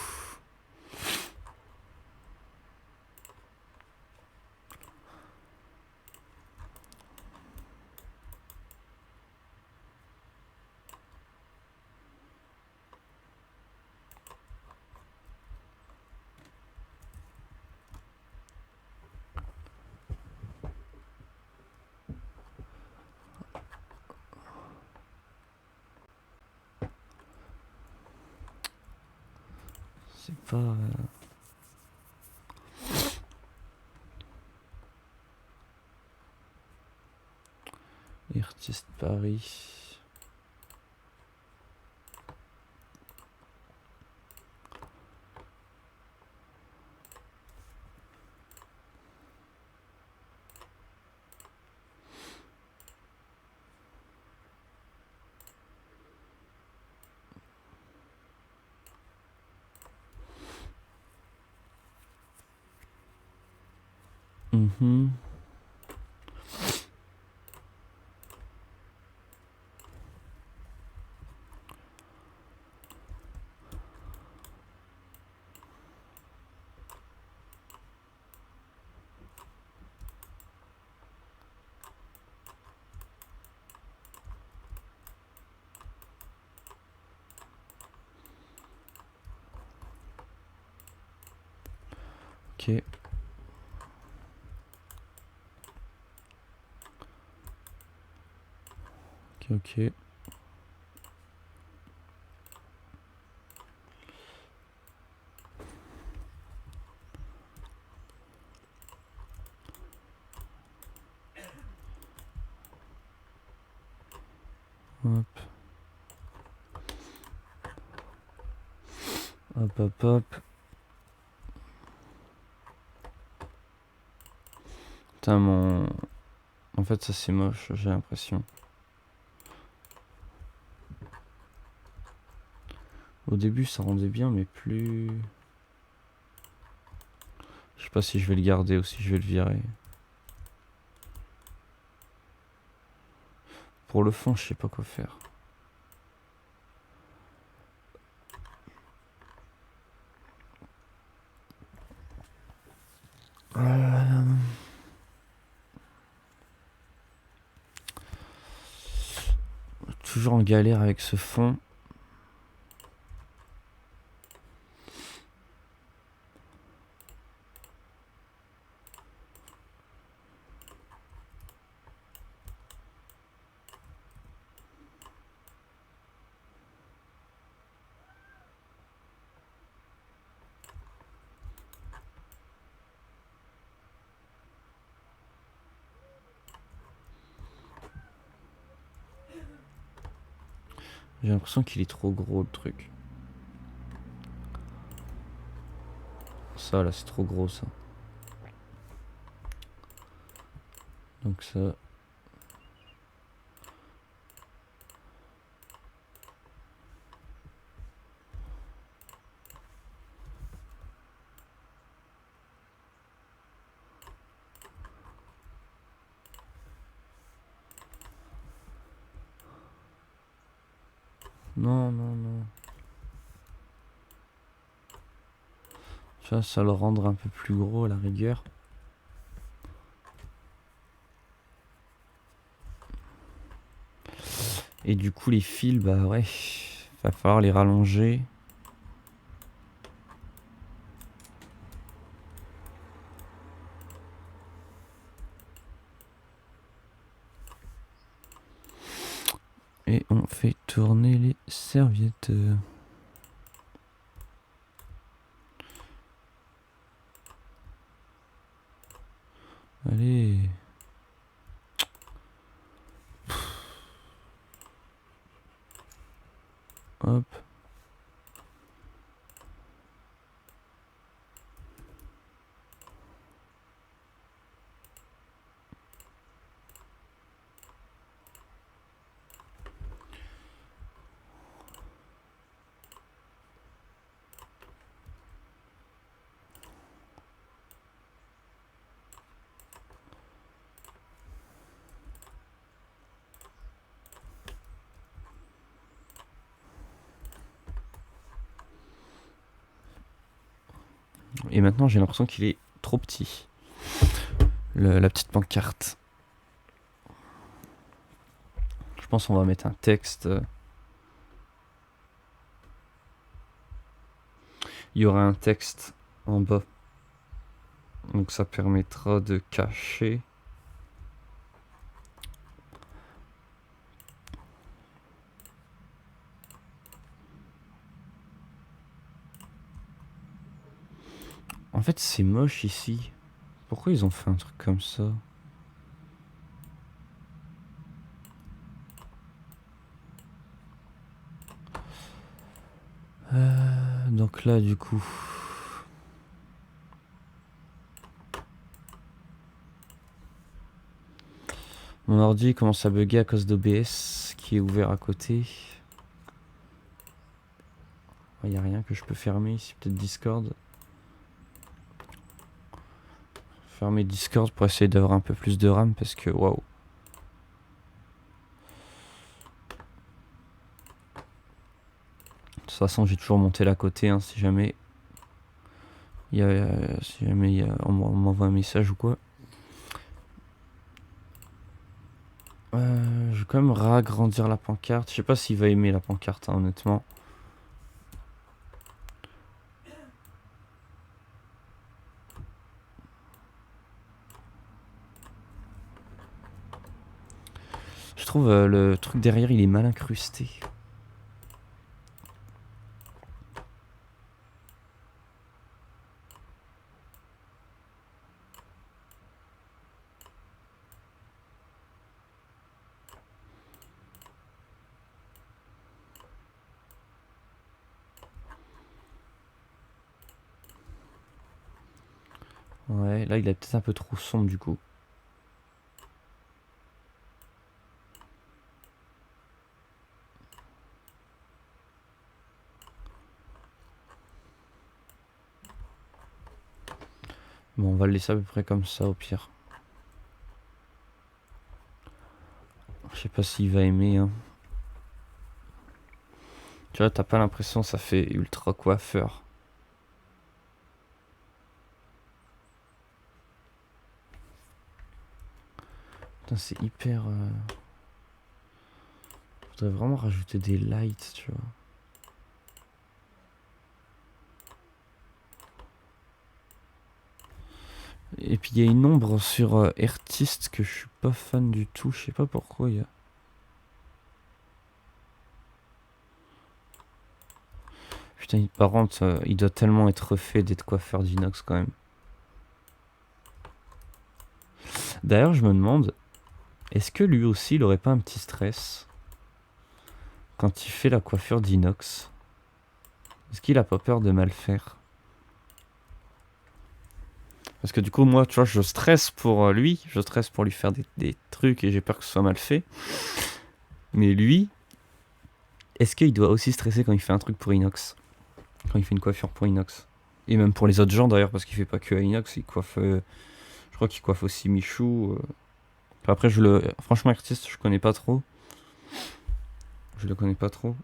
A: C'est pas... Artiste Paris. Ok. Ok. Hop. Hop. Putain, mon... En fait, ça c'est moche, j'ai l'impression. Au début, ça rendait bien, mais plus... Je sais pas si je vais le garder ou si je vais le virer. Pour le fond, je sais pas quoi faire. Toujours en galère avec ce fond. J'ai l'impression qu'il est trop gros le truc. Ça là c'est trop gros ça. Donc ça. Non, non, non. Tu vois, ça le rendre un peu plus gros à la rigueur. Et du coup, les fils, bah ouais, va falloir les rallonger. Et on fait tourner les serviettes. Allez. Hop. Et maintenant, j'ai l'impression qu'il est trop petit. La petite pancarte. Je pense qu'on va mettre un texte. Il y aura un texte en bas. Donc ça permettra de cacher. En fait, c'est moche ici. Pourquoi ils ont fait un truc comme ça? Donc là, du coup... Mon ordi commence à bugger à cause d'OBS qui est ouvert à côté. Il n'y a rien que je peux fermer ici, peut-être Discord. Fermer Discord pour essayer d'avoir un peu plus de RAM parce que waouh. De toute façon, j'ai toujours mon tel à côté hein, si jamais on m'envoie un message ou quoi. Je vais quand même ragrandir la pancarte. Je sais pas s'il va aimer la pancarte, hein, honnêtement. Je trouve le truc derrière, il est mal incrusté. Ouais, là il est peut-être un peu trop sombre du coup. Bon, on va le laisser à peu près comme ça au pire. Je sais pas s'il va aimer. Hein. Tu vois, t'as pas l'impression ça fait ultra coiffeur. Putain, c'est hyper... Faudrait vraiment rajouter des lights, tu vois. Et puis il y a une ombre sur Artist que je suis pas fan du tout. Je sais pas pourquoi il y a... Putain, par contre, il doit tellement être refait d'être coiffeur d'inox quand même. D'ailleurs, je me demande, est-ce que lui aussi, il aurait pas un petit stress quand il fait la coiffure d'Inox, est-ce qu'il a pas peur de mal faire? Parce que du coup, moi, tu vois, je stresse pour lui, je stresse pour lui faire des trucs et j'ai peur que ce soit mal fait. Mais lui, est-ce qu'il doit aussi stresser quand il fait un truc pour Inox? Quand il fait une coiffure pour Inox? Et même pour les autres gens d'ailleurs, parce qu'il fait pas que à Inox, il coiffe. Je crois qu'il coiffe aussi Michou. Après, franchement, artiste, je connais pas trop. Je le connais pas trop.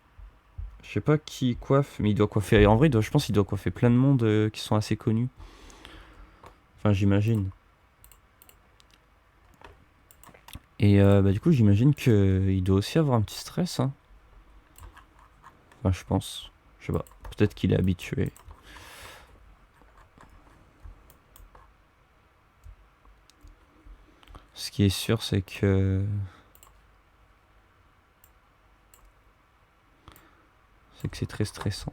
A: Je sais pas qui il coiffe, mais il doit coiffer. En vrai, je pense qu'il doit coiffer plein de monde qui sont assez connus. Enfin, j'imagine. Et bah, du coup, j'imagine qu'il doit aussi avoir un petit stress. Hein. Enfin, je pense. Je sais pas. Peut-être qu'il est habitué. Ce qui est sûr, c'est que. C'est que c'est très stressant.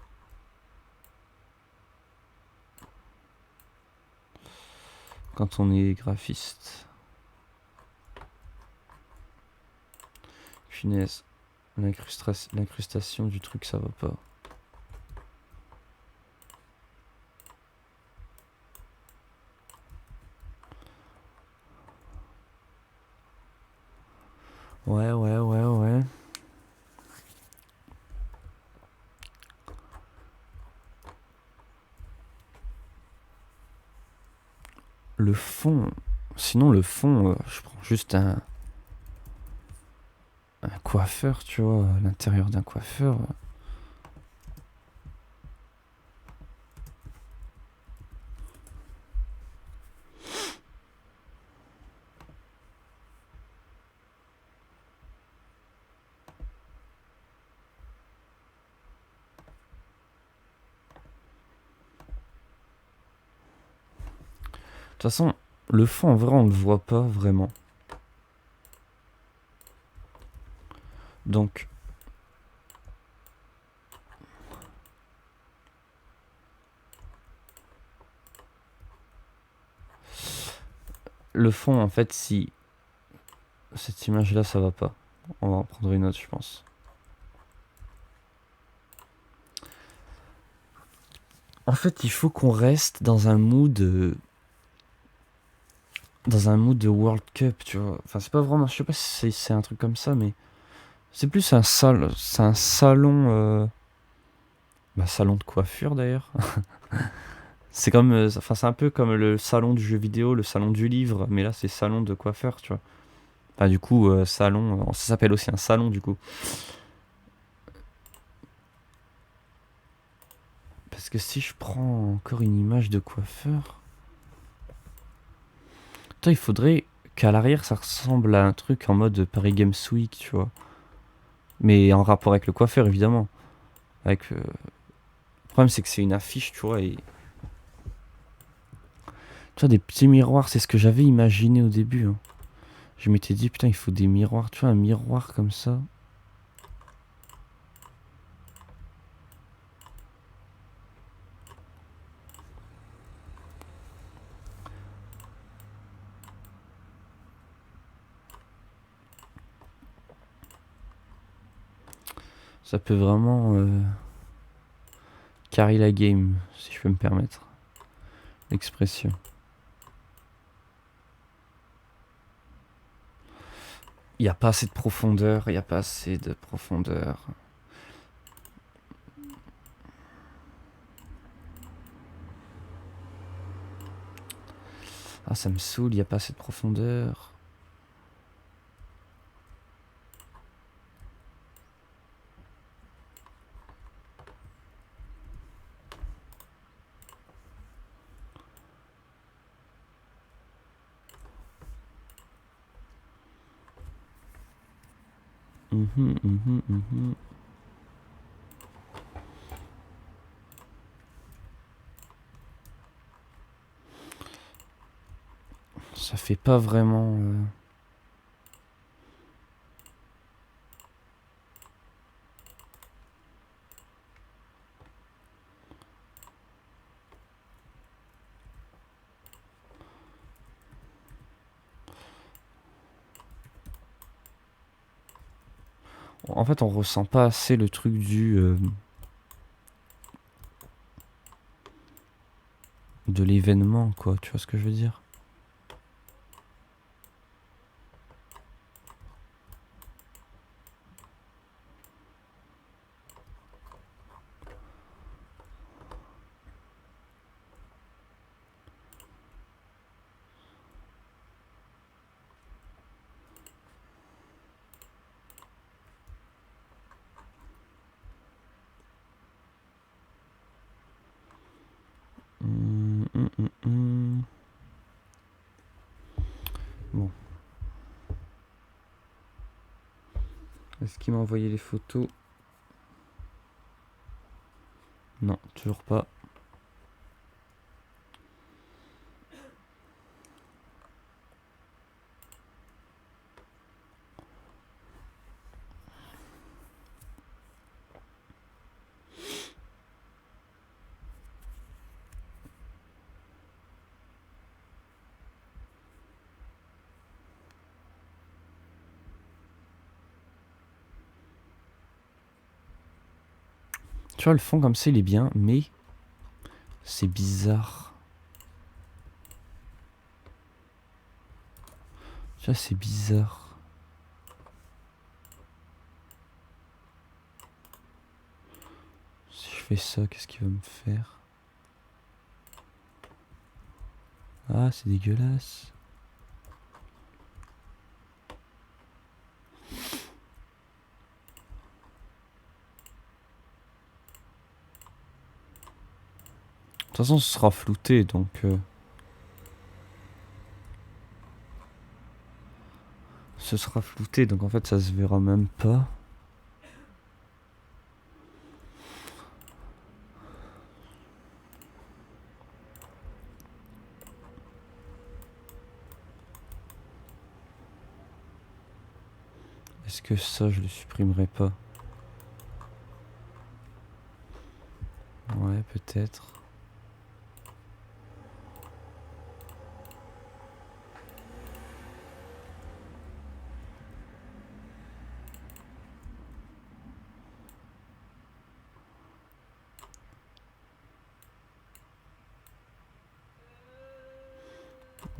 A: Quand on est graphiste. Punaise. L'incrustation du truc, ça va pas. Ouais. Le fond. Sinon, le fond, je prends juste un coiffeur, tu vois. L'intérieur d'un coiffeur. De toute façon, le fond, en vrai, on le voit pas vraiment. Donc. Le fond, en fait, si. Cette image-là, ça va pas. On va en prendre une autre, je pense. En fait, il faut qu'on reste dans un mood. Dans un mood de World Cup, tu vois. Enfin, c'est pas vraiment. Je sais pas si c'est un truc comme ça, mais. C'est plus un salon. C'est un salon. Bah, salon de coiffure d'ailleurs. C'est comme. Enfin, c'est un peu comme le salon du jeu vidéo, le salon du livre, mais là, c'est salon de coiffeur, tu vois. Enfin, du coup, salon. Ça s'appelle aussi un salon, du coup. Parce que si je prends encore une image de coiffeur. Putain, il faudrait qu'à l'arrière ça ressemble à un truc en mode Paris Games Week, tu vois. Mais en rapport avec le coiffeur, évidemment. Avec, le problème, c'est que c'est une affiche, tu vois. Et... Tu vois, des petits miroirs, c'est ce que j'avais imaginé au début. Hein. Je m'étais dit, putain, il faut des miroirs. Tu vois, un miroir comme ça. Ça peut vraiment carry la game, si je peux me permettre l'expression. Il n'y a pas assez de profondeur, il n'y a pas assez de profondeur. Ah, ça me saoule, il n'y a pas assez de profondeur. Mhm. Ça fait pas vraiment... En fait, on ressent pas assez le truc de l'événement, quoi. Tu vois ce que je veux dire? Bon. Est-ce qu'il m'a envoyé les photos? Non, toujours pas. Tu vois, le fond comme ça, il est bien, mais c'est bizarre. Tu vois, c'est bizarre. Si je fais ça, qu'est-ce qu'il va me faire? Ah, c'est dégueulasse. De toute façon, ce sera flouté, donc... ce sera flouté, donc en fait, ça se verra même pas. Est-ce que ça, je le supprimerai pas? Ouais, peut-être.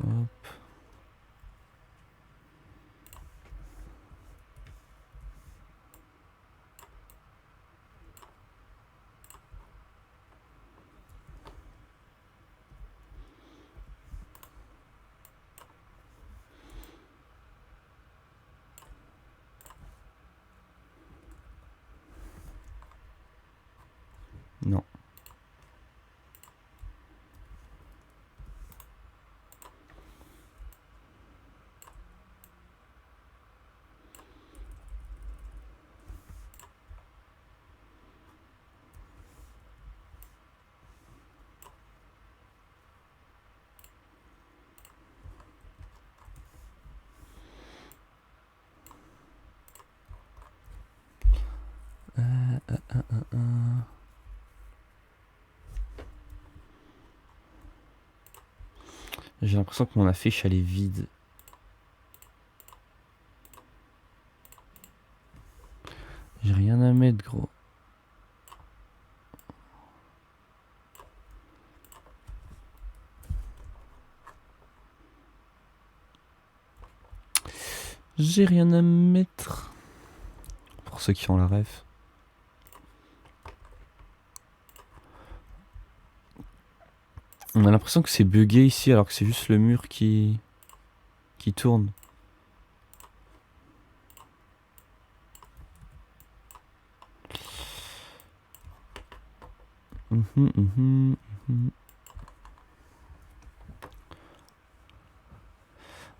A: Hop. Non. J'ai l'impression que mon affiche, elle est vide. J'ai rien à mettre, gros. J'ai rien à mettre. Pour ceux qui ont la ref. On a l'impression que c'est bugué ici alors que c'est juste le mur qui tourne.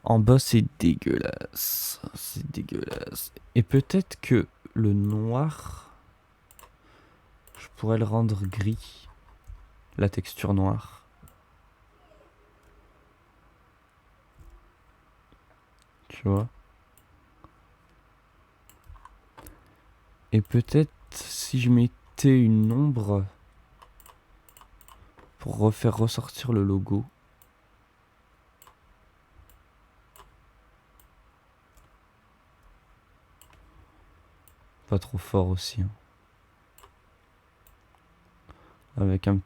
A: En bas, c'est dégueulasse. C'est dégueulasse. Et peut-être que le noir, je pourrais le rendre gris. La texture noire. Tu vois? Et peut-être si je mettais une ombre pour refaire ressortir le logo. Pas trop fort aussi, hein. Avec un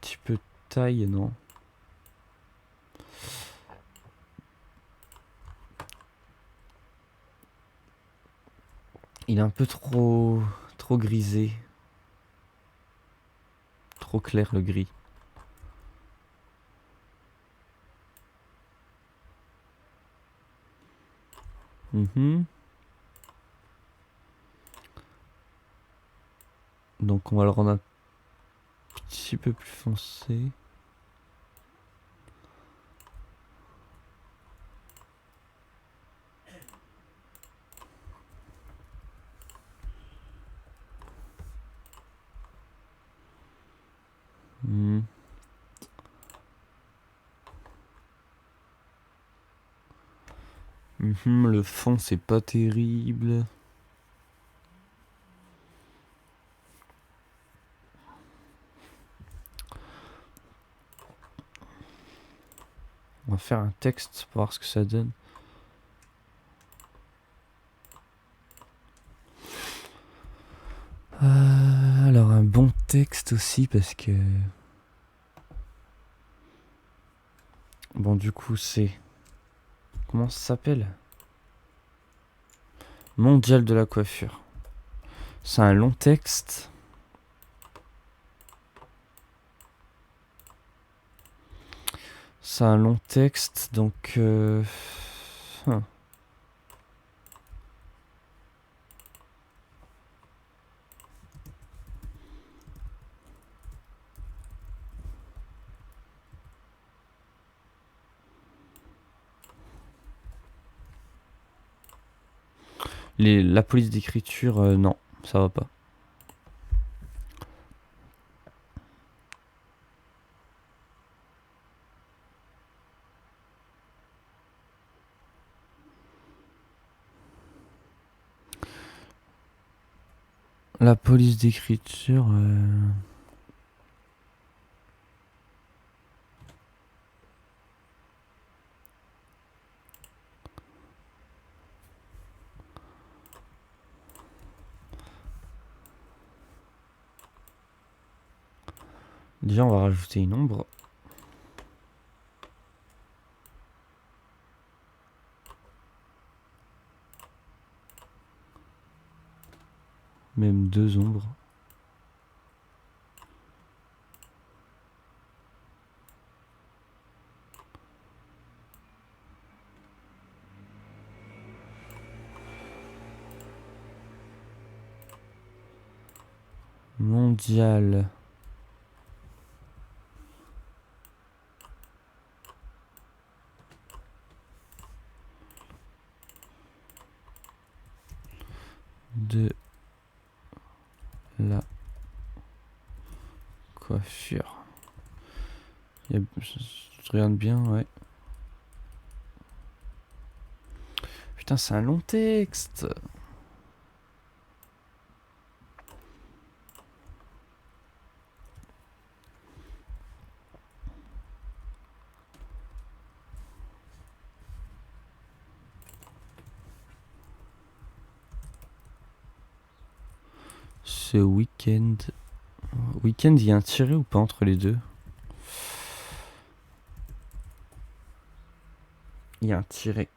A: petit peu de taille, non? Il est un peu trop grisé. Trop clair le gris. Mhm. Donc on va le rendre un petit peu plus foncé. Mhm. Le fond c'est pas terrible. On va faire un texte pour voir ce que ça donne. Alors un bon texte aussi parce que... Bon du coup c'est... Comment ça s'appelle? Mondial de la coiffure. C'est un long texte. C'est un long texte donc... La police d'écriture, non, ça va pas. La police d'écriture... Déjà, on va rajouter une ombre. Même deux ombres. Mondial. De la coiffure. Je regarde bien, ouais. Putain, c'est un long texte. Ce week-end... Week-end, il y a un tiré ou pas entre les deux? Il y a un tiré.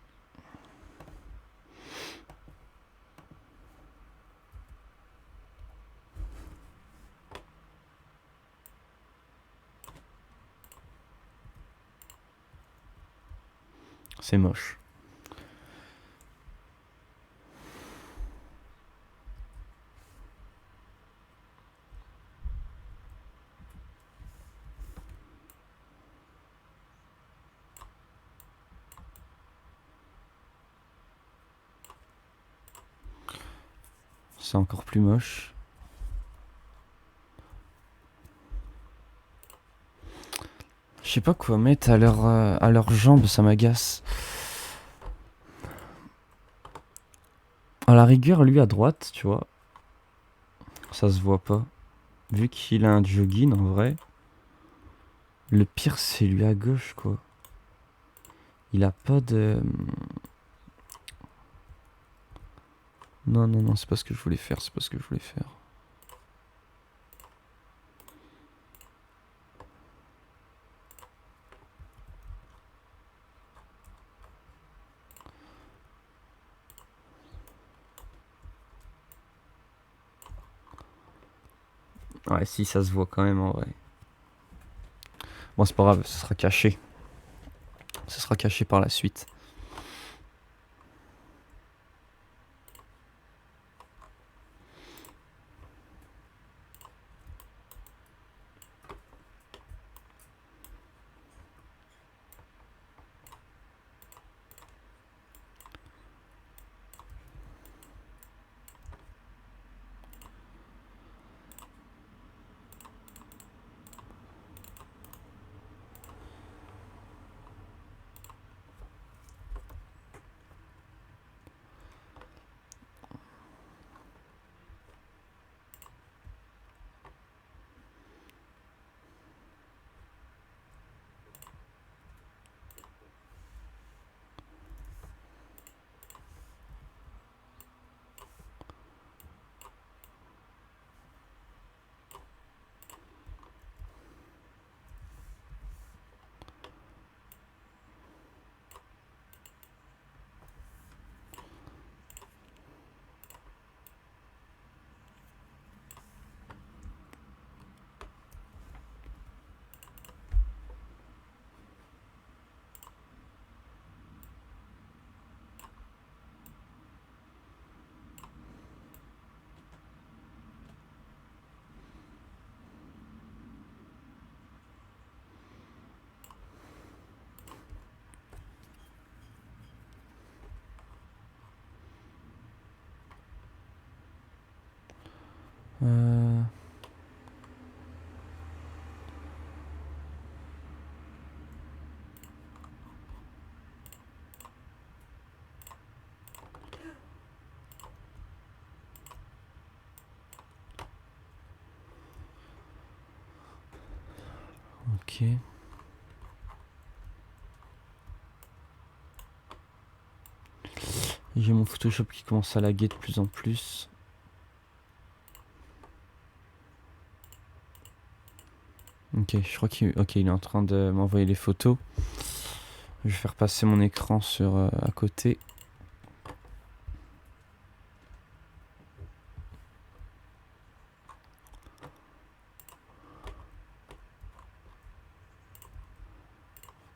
A: C'est moche. C'est encore plus moche. Je sais pas quoi mettre à leurs jambes, ça m'agace. À la rigueur, lui à droite, tu vois. Ça se voit pas. Vu qu'il a un jogging en vrai. Le pire, c'est lui à gauche, quoi. Il a pas de... Non, non, non, c'est pas ce que je voulais faire, c'est pas ce que je voulais faire. Ouais, si, ça se voit quand même en vrai. Bon, c'est pas grave, ce sera caché. Ce sera caché par la suite. Euh... Ok. J'ai mon Photoshop qui commence à laguer de plus en plus. Ok, je crois qu'il il est en train de m'envoyer les photos. Je vais faire passer mon écran sur à côté.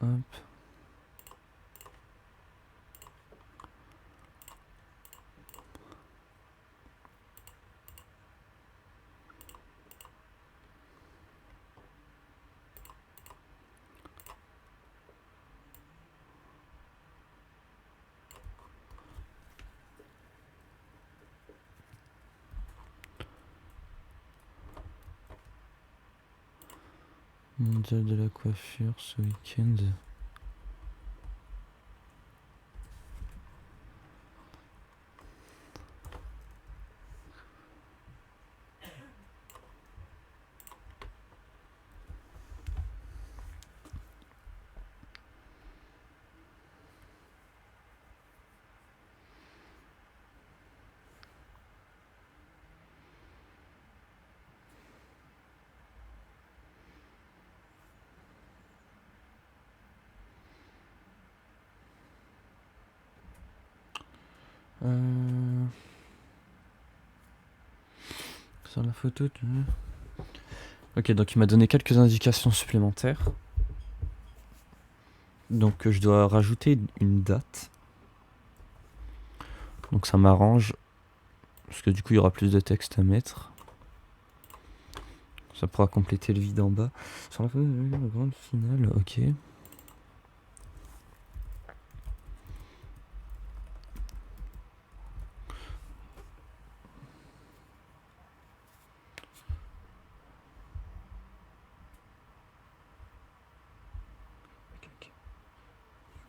A: Hop. Mondial de la coiffure ce week-end. Sur la photo. Ok, donc il m'a donné quelques indications supplémentaires. Donc je dois rajouter une date. Donc ça m'arrange. Parce que du coup il y aura plus de texte à mettre. Ça pourra compléter le vide en bas. Sur la photo, la grande finale, ok.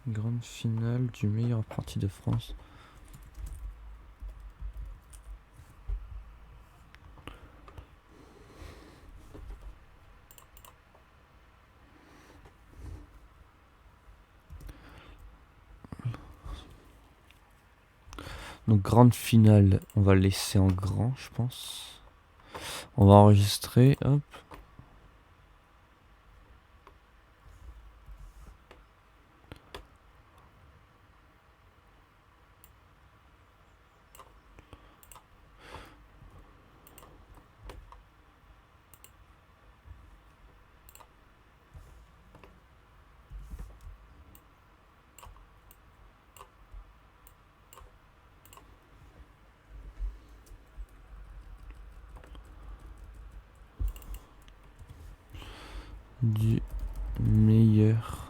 A: Grande finale du meilleur apprenti de France. Donc grande finale, on va le laisser en grand, je pense. On va enregistrer, hop. Du meilleur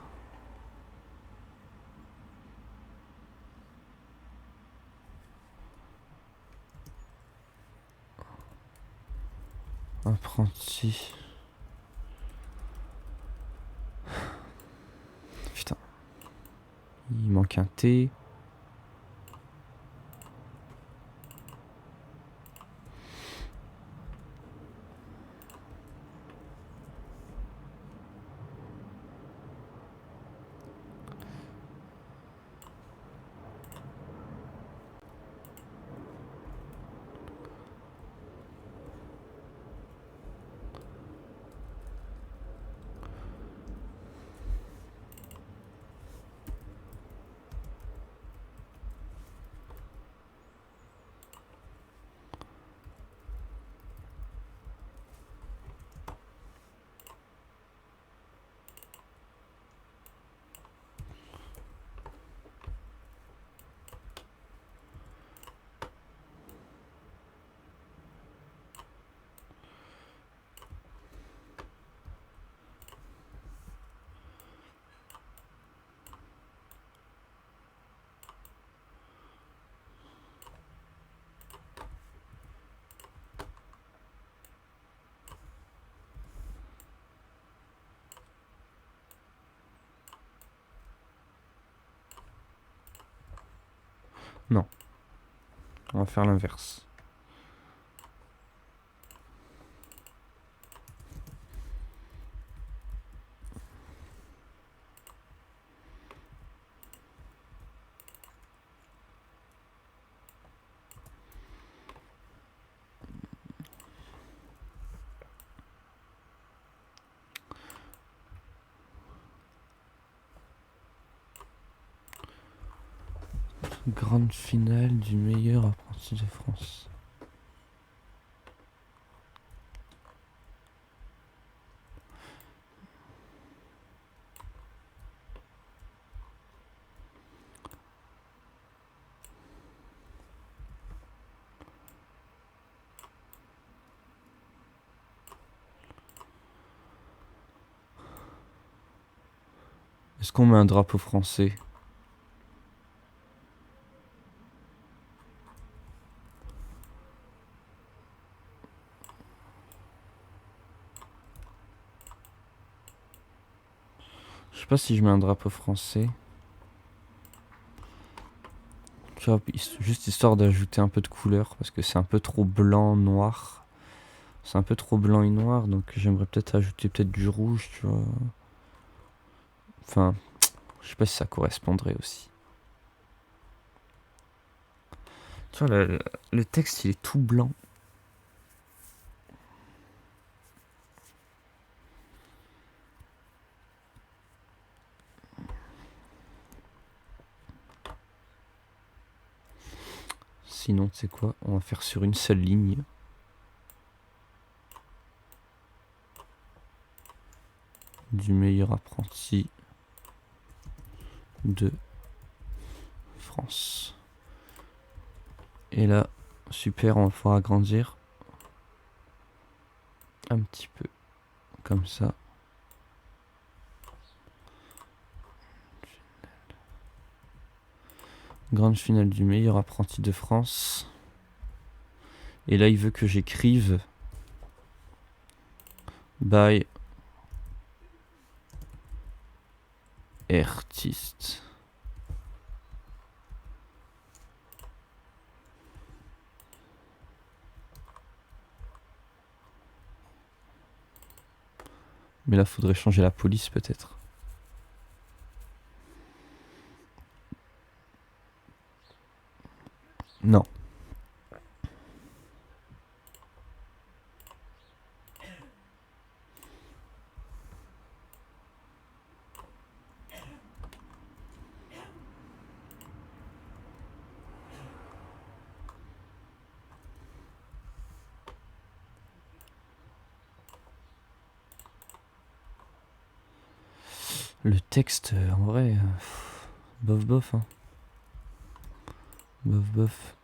A: apprenti. Putain. Il manque un T. Non. On va faire l'inverse. Grande finale du meilleur apprenti de France. Est-ce qu'on met un drapeau français ? Je sais pas si je mets un drapeau français. Tu vois, juste histoire d'ajouter un peu de couleur, parce que c'est un peu trop blanc, noir. C'est un peu trop blanc et noir, donc j'aimerais peut-être ajouter du rouge, tu vois. Enfin, je sais pas si ça correspondrait aussi. Tu vois, le texte, il est tout blanc. Sinon, tu sais quoi, on va faire sur une seule ligne. Du meilleur apprenti de France. Et là, super, on va pouvoir agrandir un petit peu, comme ça. Grande finale du meilleur apprenti de France. Et là, il veut que j'écrive by artiste. Mais là, faudrait changer la police peut-être. Non. Le texte, en vrai, bof bof, hein. Bof bof.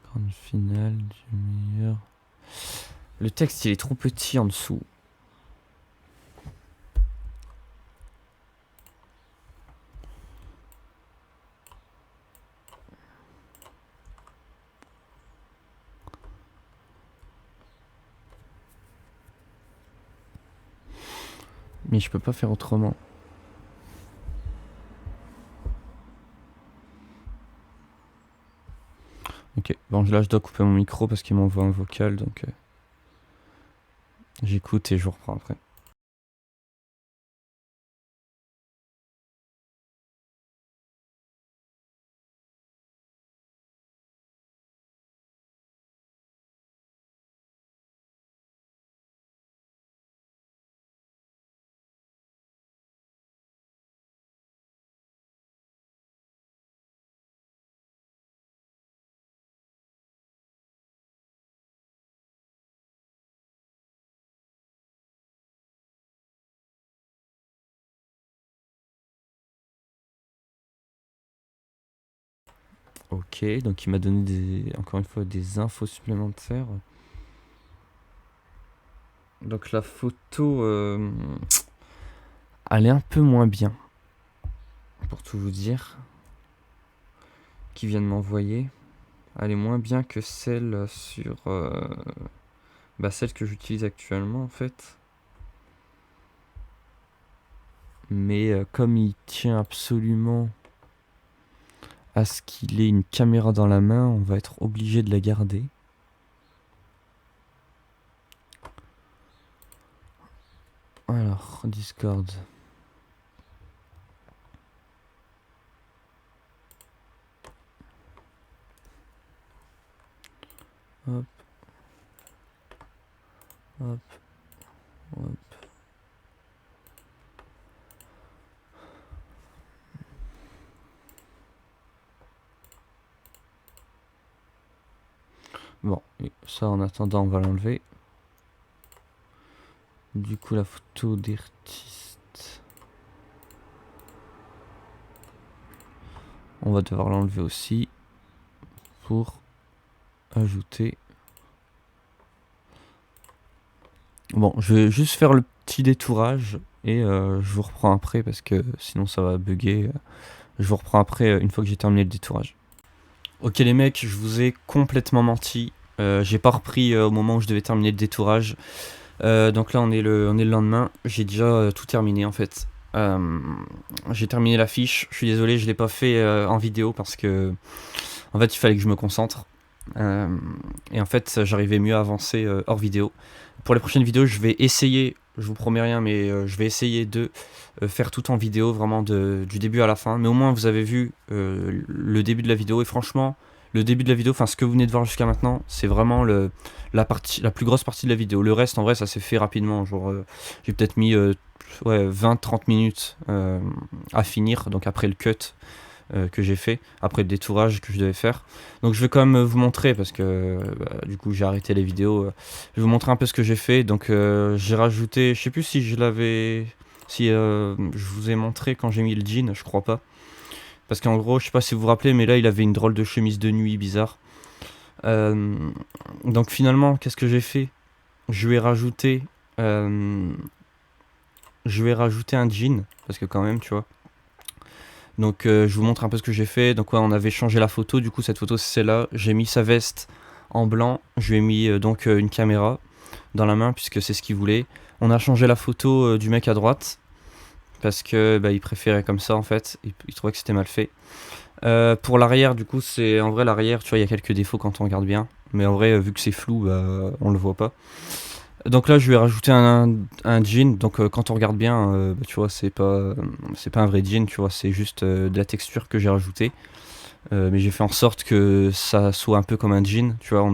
A: Grande finale du meilleur. Le texte, il est trop petit en dessous. Mais je peux pas faire autrement. Ok, bon là je dois couper mon micro parce qu'il m'envoie un vocal, donc j'écoute et je vous reprends après. Ok, donc il m'a donné encore une fois des infos supplémentaires. Donc la photo, elle est un peu moins bien, pour tout vous dire, qui vient de m'envoyer. Elle est moins bien que celle sur celle que j'utilise actuellement en fait. Mais comme il tient absolument à ce qu'il ait une caméra dans la main, on va être obligé de la garder. Alors, Discord. Hop. Hop. Hop. Bon, ça en attendant, on va l'enlever. Du coup, la photo d'artiste, on va devoir l'enlever aussi pour ajouter. Bon, je vais juste faire le petit détourage et je vous reprends après parce que sinon ça va bugger. Je vous reprends après une fois que j'ai terminé le détourage. Ok les mecs, je vous ai complètement menti. J'ai pas repris au moment où je devais terminer le détourage. Donc là on est le lendemain. J'ai déjà tout terminé en fait. J'ai terminé la fiche. Je suis désolé, je l'ai pas fait en vidéo parce que en fait il fallait que je me concentre. Et en fait j'arrivais mieux à avancer hors vidéo. Pour les prochaines vidéos je vais essayer, je vous promets rien, mais je vais essayer de faire tout en vidéo, vraiment du début à la fin. Mais au moins vous avez vu le début de la vidéo. Et franchement, le début de la vidéo, enfin ce que vous venez de voir jusqu'à maintenant, c'est vraiment la plus grosse partie de la vidéo. Le reste en vrai ça s'est fait rapidement. Genre j'ai peut-être mis 20-30 minutes à finir, donc après le cut que j'ai fait, après le détourage que je devais faire. Donc je vais quand même vous montrer parce que du coup j'ai arrêté les vidéos. Je vais vous montrer un peu ce que j'ai fait. Donc j'ai rajouté, je sais plus si je vous ai montré quand j'ai mis le jean, je crois pas. Parce qu'en gros, je sais pas si vous vous rappelez, mais là il avait une drôle de chemise de nuit bizarre. Donc finalement, qu'est-ce que j'ai fait? Je vais rajouter un jean, parce que quand même, tu vois. Donc je vous montre un peu ce que j'ai fait. Donc ouais, on avait changé la photo, du coup cette photo c'est celle-là. J'ai mis sa veste en blanc, je lui ai mis une caméra dans la main puisque c'est ce qu'il voulait. On a changé la photo du mec à droite parce que il préférait comme ça en fait, il trouvait que c'était mal fait. Pour l'arrière, du coup, c'est en vrai l'arrière, tu vois, il y a quelques défauts quand on regarde bien, mais en vrai, vu que c'est flou, on le voit pas. Donc là, je vais rajouter un jean. Donc quand on regarde bien, bah, tu vois, c'est pas un vrai jean, tu vois, c'est juste de la texture que j'ai rajouté. Mais j'ai fait en sorte que ça soit un peu comme un jean, tu vois, on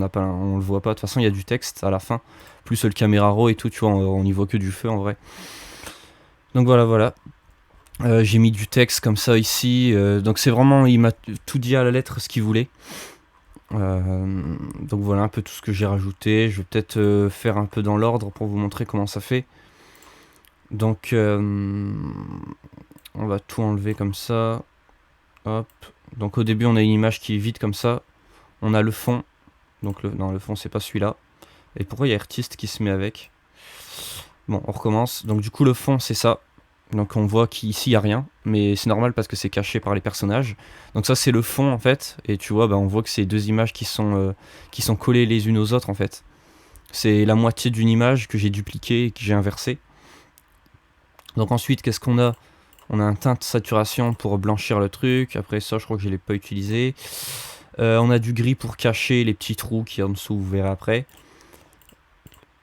A: le voit pas. De toute façon, il y a du texte à la fin, plus le caméra raw et tout, tu vois, on y voit que du feu en vrai. Donc voilà, voilà. J'ai mis du texte comme ça ici. Donc c'est vraiment, il m'a tout dit à la lettre ce qu'il voulait. Donc voilà un peu tout ce que j'ai rajouté. Je vais peut-être faire un peu dans l'ordre pour vous montrer comment ça fait. Donc on va tout enlever comme ça. Hop. Donc au début on a une image qui est vide comme ça. On a le fond. Donc non, le fond c'est pas celui-là. Et pourquoi il y a artiste qui se met avec? Bon, on recommence. Donc du coup le fond c'est ça. Donc on voit qu'ici il n'y a rien, mais c'est normal parce que c'est caché par les personnages. Donc ça c'est le fond en fait, et tu vois, bah, on voit que c'est deux images qui sont collées les unes aux autres en fait. C'est la moitié d'une image que j'ai dupliquée et que j'ai inversée. Donc ensuite qu'est-ce qu'on a? On a un teinte saturation pour blanchir le truc, après ça je crois que je ne l'ai pas utilisé. On a du gris pour cacher les petits trous qui est en dessous, vous verrez après.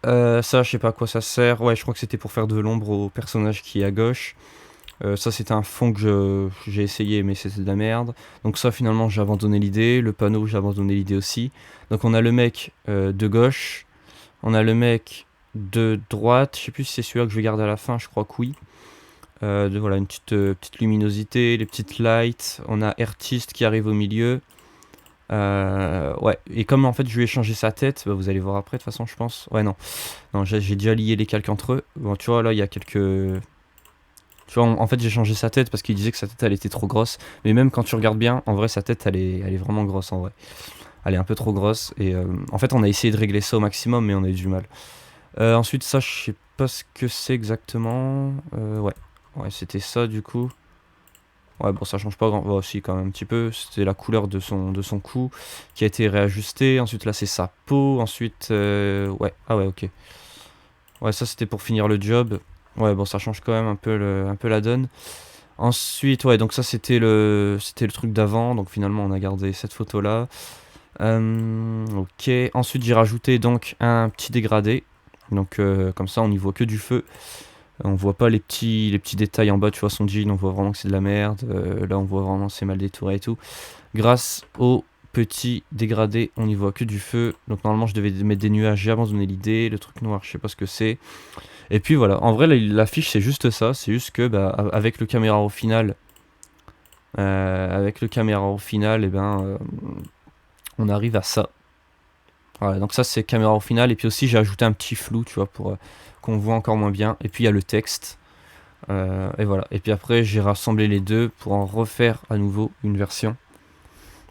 A: Ça je sais pas à quoi ça sert, ouais je crois que c'était pour faire de l'ombre au personnage qui est à gauche. Ça c'était un fond que j'ai essayé mais c'était de la merde. Donc ça finalement j'ai abandonné l'idée. Le panneau j'ai abandonné l'idée aussi. Donc on a le mec de gauche. On a le mec de droite. Je sais plus si c'est celui-là que je vais garder à la fin. Je crois que oui. Voilà une petite luminosité. Les petites lights. On a artiste qui arrive au milieu. Ouais. Et comme en fait je lui ai changé sa tête. Bah, vous allez voir après de toute façon je pense. Ouais non. Non j'ai déjà lié les calques entre eux. Bon tu vois là il y a quelques... Tu vois, en fait, j'ai changé sa tête parce qu'il disait que sa tête, elle était trop grosse. Mais même quand tu regardes bien, en vrai, sa tête, elle est vraiment grosse, en vrai. Elle est un peu trop grosse. Et en fait, on a essayé de régler ça au maximum, mais on a eu du mal. Ensuite, ça, je sais pas ce que c'est exactement. Ouais. Ouais, c'était ça, du coup. Ouais, bon, ça change pas grand... Bon, si, quand même, un petit peu. C'était la couleur de son cou qui a été réajustée. Ensuite, là, c'est sa peau. Ensuite, ouais. Ah ouais, ok. Ouais, ça, c'était pour finir le job. Ouais, bon, ça change quand même un peu la donne. Ensuite, ouais, donc ça c'était le truc d'avant, donc finalement on a gardé cette photo là. Ok, ensuite j'ai rajouté donc un petit dégradé, donc comme ça on n'y voit que du feu. On voit pas les petits détails en bas, tu vois son jean, on voit vraiment que c'est de la merde. Là on voit vraiment c'est mal détouré et tout. Grâce au petit dégradé, on n'y voit que du feu. Donc normalement je devais mettre des nuages, j'ai abandonné l'idée. Le truc noir, je sais pas ce que c'est. Et puis voilà, en vrai l'affiche c'est juste ça, c'est juste que bah, avec le caméra au final, et ben on arrive à ça. Voilà, donc ça c'est caméra au final, et puis aussi j'ai ajouté un petit flou, tu vois, pour qu'on voit encore moins bien. Et puis il y a le texte, et voilà. Et puis après j'ai rassemblé les deux pour en refaire à nouveau une version,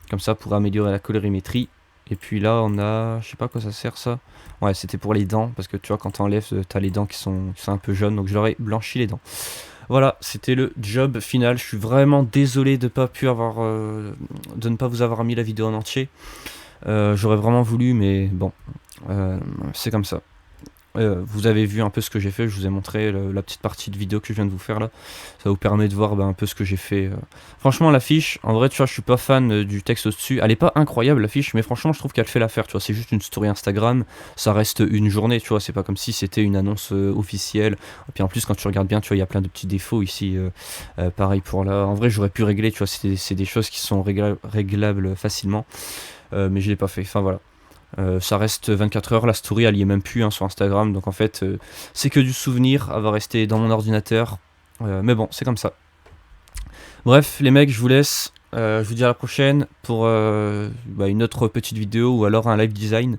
A: comme ça pour améliorer la colorimétrie. Et puis là on a, je sais pas à quoi ça sert ça. Ouais, c'était pour les dents, parce que tu vois quand t'enlèves, t'as les dents qui sont un peu jaunes, donc je leur ai blanchi les dents. Voilà, c'était le job final. Je suis vraiment désolé de de ne pas vous avoir mis la vidéo en entier. J'aurais vraiment voulu, mais bon, c'est comme ça. Vous avez vu un peu ce que j'ai fait, je vous ai montré la petite partie de vidéo que je viens de vous faire là. Ça vous permet de voir un peu ce que j'ai fait. Franchement l'affiche, en vrai tu vois je suis pas fan du texte au-dessus. Elle est pas incroyable l'affiche, mais franchement je trouve qu'elle fait l'affaire, tu vois. C'est juste une story Instagram, ça reste une journée, tu vois. C'est pas comme si c'était une annonce officielle. Et puis en plus quand tu regardes bien, tu vois, il y a plein de petits défauts ici. Pareil pour là, en vrai j'aurais pu régler, tu vois, c'est des choses qui sont réglables facilement. Mais je l'ai pas fait, enfin voilà. Ça reste 24 heures, la story elle y est même plus hein, sur Instagram, donc en fait c'est que du souvenir, elle va rester dans mon ordinateur, mais bon c'est comme ça. Bref les mecs je vous laisse, je vous dis à la prochaine pour une autre petite vidéo ou alors un live design.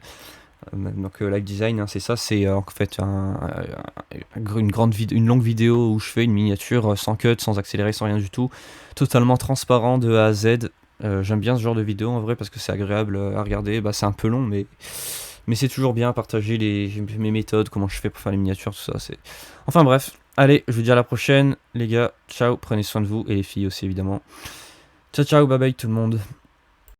A: Donc live design hein, c'est ça, c'est en fait une longue vidéo où je fais une miniature sans cut, sans accélérer, sans rien du tout, totalement transparent de A à Z. J'aime bien ce genre de vidéo en vrai parce que c'est agréable à regarder. Bah, c'est un peu long mais c'est toujours bien à partager mes méthodes, comment je fais pour faire les miniatures, tout ça. Enfin bref, allez, je vous dis à la prochaine les gars, ciao, prenez soin de vous et les filles aussi évidemment. Ciao ciao, bye bye tout le monde.